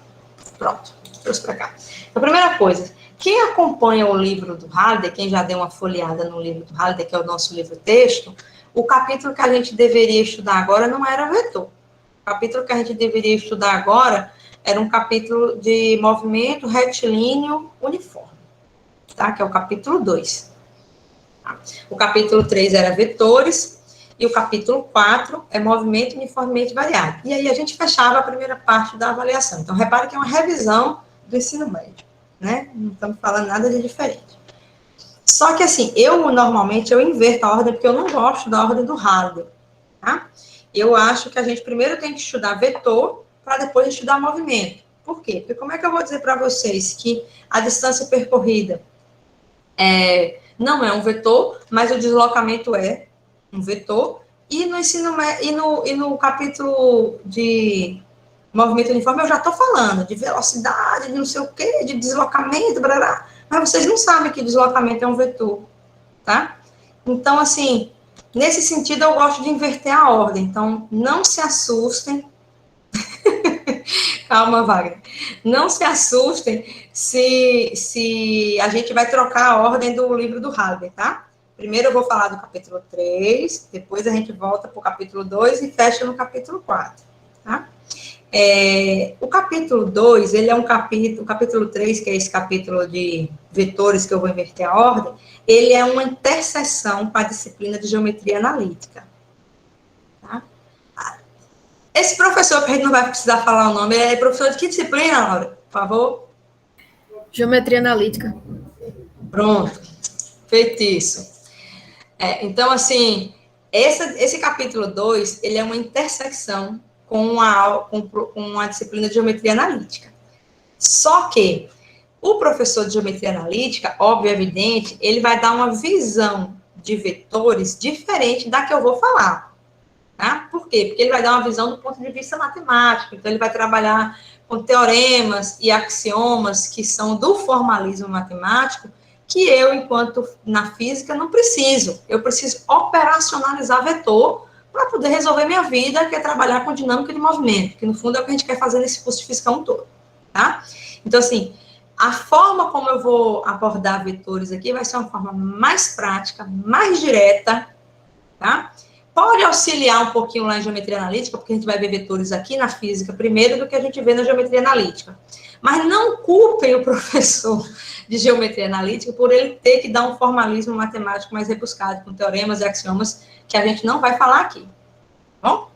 pronto, trouxe para cá. A primeira coisa, quem acompanha o livro do Halliday, quem já deu uma folheada no livro do Halliday, que é o nosso livro-texto, o capítulo que a gente deveria estudar agora não era vetor. O capítulo que a gente deveria estudar agora era um capítulo de movimento retilíneo uniforme, tá? Que é o capítulo 2. Tá? O capítulo 3 era vetores, e o capítulo 4 é movimento uniformemente variado. E aí a gente fechava a primeira parte da avaliação. Então, repare que é uma revisão do ensino médio, né? Não estamos falando nada de diferente. Só que, assim, normalmente, eu inverto a ordem, porque eu não gosto da ordem do Halliday, tá? Eu acho que a gente primeiro tem que estudar vetor, para depois estudar movimento. Por quê? Porque como é que eu vou dizer para vocês que a distância percorrida não é um vetor, mas o deslocamento é um vetor, e no ensino e no capítulo de movimento uniforme eu já estou falando de velocidade, de não sei o quê, de deslocamento, blá, blá, mas vocês não sabem que deslocamento é um vetor, tá? Então, assim, nesse sentido eu gosto de inverter a ordem, então não se assustem Calma, Wagner. Não se assustem se a gente vai trocar a ordem do livro do Halliday, tá? Primeiro eu vou falar do capítulo 3, depois a gente volta para o capítulo 2 e fecha no capítulo 4, tá? O capítulo 2, ele é o capítulo 3, que é esse capítulo de vetores que eu vou inverter a ordem, ele é uma interseção com a disciplina de geometria analítica. Tá? Esse professor, que a gente não vai precisar falar o nome, é professor de que disciplina, Laura? Por favor? Geometria analítica. Pronto, feito isso. Então, assim, esse capítulo 2, ele é uma intersecção com a disciplina de geometria analítica. Só que o professor de geometria analítica, óbvio e evidente, ele vai dar uma visão de vetores diferente da que eu vou falar. Tá? Por quê? Porque ele vai dar uma visão do ponto de vista matemático. Então, ele vai trabalhar com teoremas e axiomas que são do formalismo matemático, que eu, enquanto na física, não preciso. Eu preciso operacionalizar vetor para poder resolver minha vida, que é trabalhar com dinâmica de movimento, que no fundo é o que a gente quer fazer nesse curso de Física 1 todo, tá? Então, assim, a forma como eu vou abordar vetores aqui vai ser uma forma mais prática, mais direta, tá? Pode auxiliar um pouquinho lá em geometria analítica, porque a gente vai ver vetores aqui na física primeiro do que a gente vê na geometria analítica. Mas não culpem o professor de geometria analítica por ele ter que dar um formalismo matemático mais rebuscado, com teoremas e axiomas, que a gente não vai falar aqui. Bom?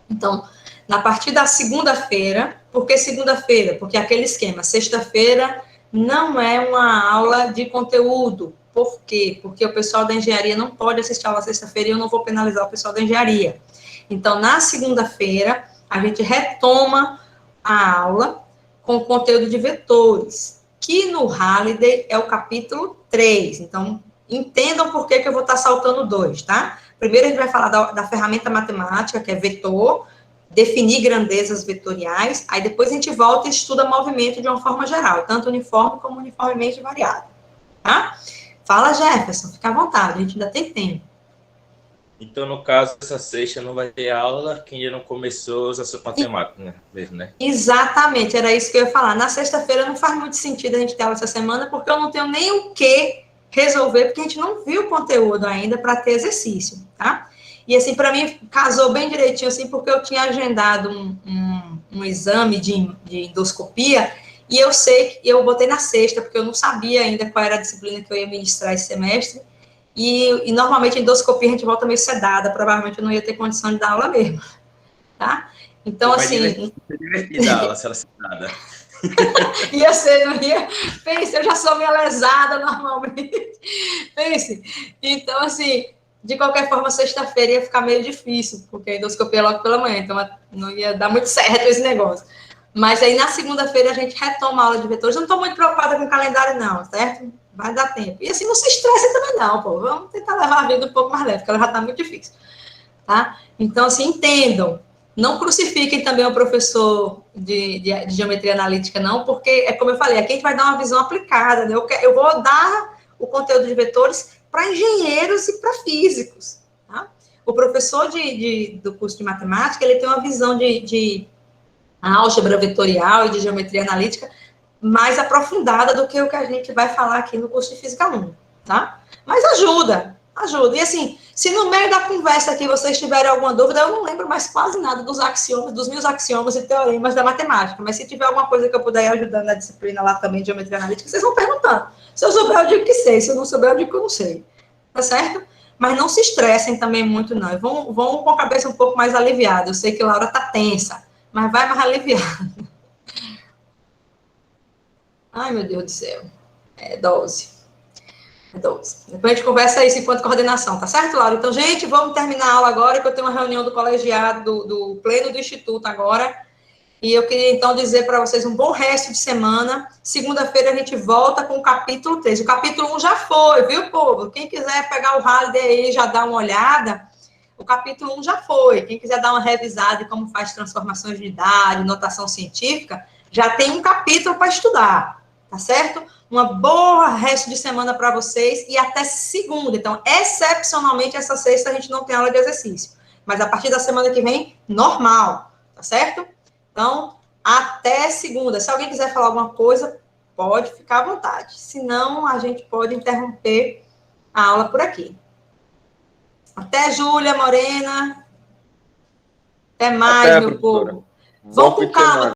Então, na partir da segunda-feira, por que segunda-feira? Porque aquele esquema, sexta-feira não é uma aula de conteúdo. Por quê? Porque o pessoal da engenharia não pode assistir a aula sexta-feira e eu não vou penalizar o pessoal da engenharia. Então, na segunda-feira, a gente retoma a aula com o conteúdo de vetores, que no Halliday é o capítulo 3. Então, entendam por que eu vou estar saltando 2, tá? Primeiro, a gente vai falar da ferramenta matemática, que é vetor, definir grandezas vetoriais, aí depois a gente volta e estuda movimento de uma forma geral, tanto uniforme como uniformemente variado, tá? Fala, Jefferson, fica à vontade, a gente ainda tem tempo. Então, no caso, essa sexta não vai ter aula, quem ainda não começou os assuntos matemáticos, né? Mesmo, né? Exatamente, era isso que eu ia falar. Na sexta-feira não faz muito sentido a gente ter aula essa semana, porque eu não tenho nem o que resolver, porque a gente não viu o conteúdo ainda para ter exercício, tá? E, assim, para mim, casou bem direitinho, assim, porque eu tinha agendado um exame de endoscopia, e eu sei que eu botei na sexta, porque eu não sabia ainda qual era a disciplina que eu ia ministrar esse semestre, e normalmente, endoscopia, a gente volta meio sedada, provavelmente eu não ia ter condição de dar aula mesmo, tá? Então, assim... divertida a aula, se ela sedada. Ia ser, não ia? Pense, eu já sou meio lesada normalmente. Pense. Então, assim, de qualquer forma, sexta-feira ia ficar meio difícil, porque a endoscopia é logo pela manhã, então não ia dar muito certo esse negócio. Mas aí, na segunda-feira, a gente retoma a aula de vetores. Eu não estou muito preocupada com o calendário, não, certo? Vai dar tempo. E assim, não se estresse também, não, pô. Vamos tentar levar a vida um pouco mais leve, porque ela já está muito difícil. Tá? Então, assim, entendam. Não crucifiquem também o professor de geometria analítica, não, porque, é como eu falei, aqui a gente vai dar uma visão aplicada, né? Eu vou dar o conteúdo de vetores para engenheiros e para físicos, tá? O professor do curso de matemática, ele tem uma visão de álgebra vetorial e de geometria analítica mais aprofundada do que o que a gente vai falar aqui no curso de Física 1, tá? Mas ajuda. E assim, se no meio da conversa aqui vocês tiverem alguma dúvida, eu não lembro mais quase nada dos axiomas, dos meus axiomas e teoremas da matemática, mas se tiver alguma coisa que eu puder ir ajudando na disciplina lá também de geometria analítica, vocês vão perguntando. Se eu souber, eu digo que sei, se eu não souber, eu digo que eu não sei, tá certo? Mas não se estressem também muito, não, e vão com a cabeça um pouco mais aliviada. Eu sei que a Laura tá tensa, mas vai mais aliviada. Ai, meu Deus do céu. É 12. Depois a gente conversa isso enquanto coordenação, tá certo, Laura? Então, gente, vamos terminar a aula agora, que eu tenho uma reunião do colegiado, do pleno do Instituto agora, e eu queria, então, dizer para vocês um bom resto de semana. Segunda-feira a gente volta com o capítulo 3. O capítulo 1 já foi, viu, povo? Quem quiser pegar o Halliday aí e já dar uma olhada, o capítulo 1 já foi. Quem quiser dar uma revisada em como faz transformações de unidade, notação científica, já tem um capítulo para estudar, tá certo? Uma boa resto de semana para vocês e até segunda. Então, excepcionalmente, essa sexta a gente não tem aula de exercício. Mas a partir da semana que vem, normal, tá certo? Então, até segunda. Se alguém quiser falar alguma coisa, pode ficar à vontade. Senão, a gente pode interromper a aula por aqui. Até Júlia, Morena. Até mais, meu povo. Vão com calma.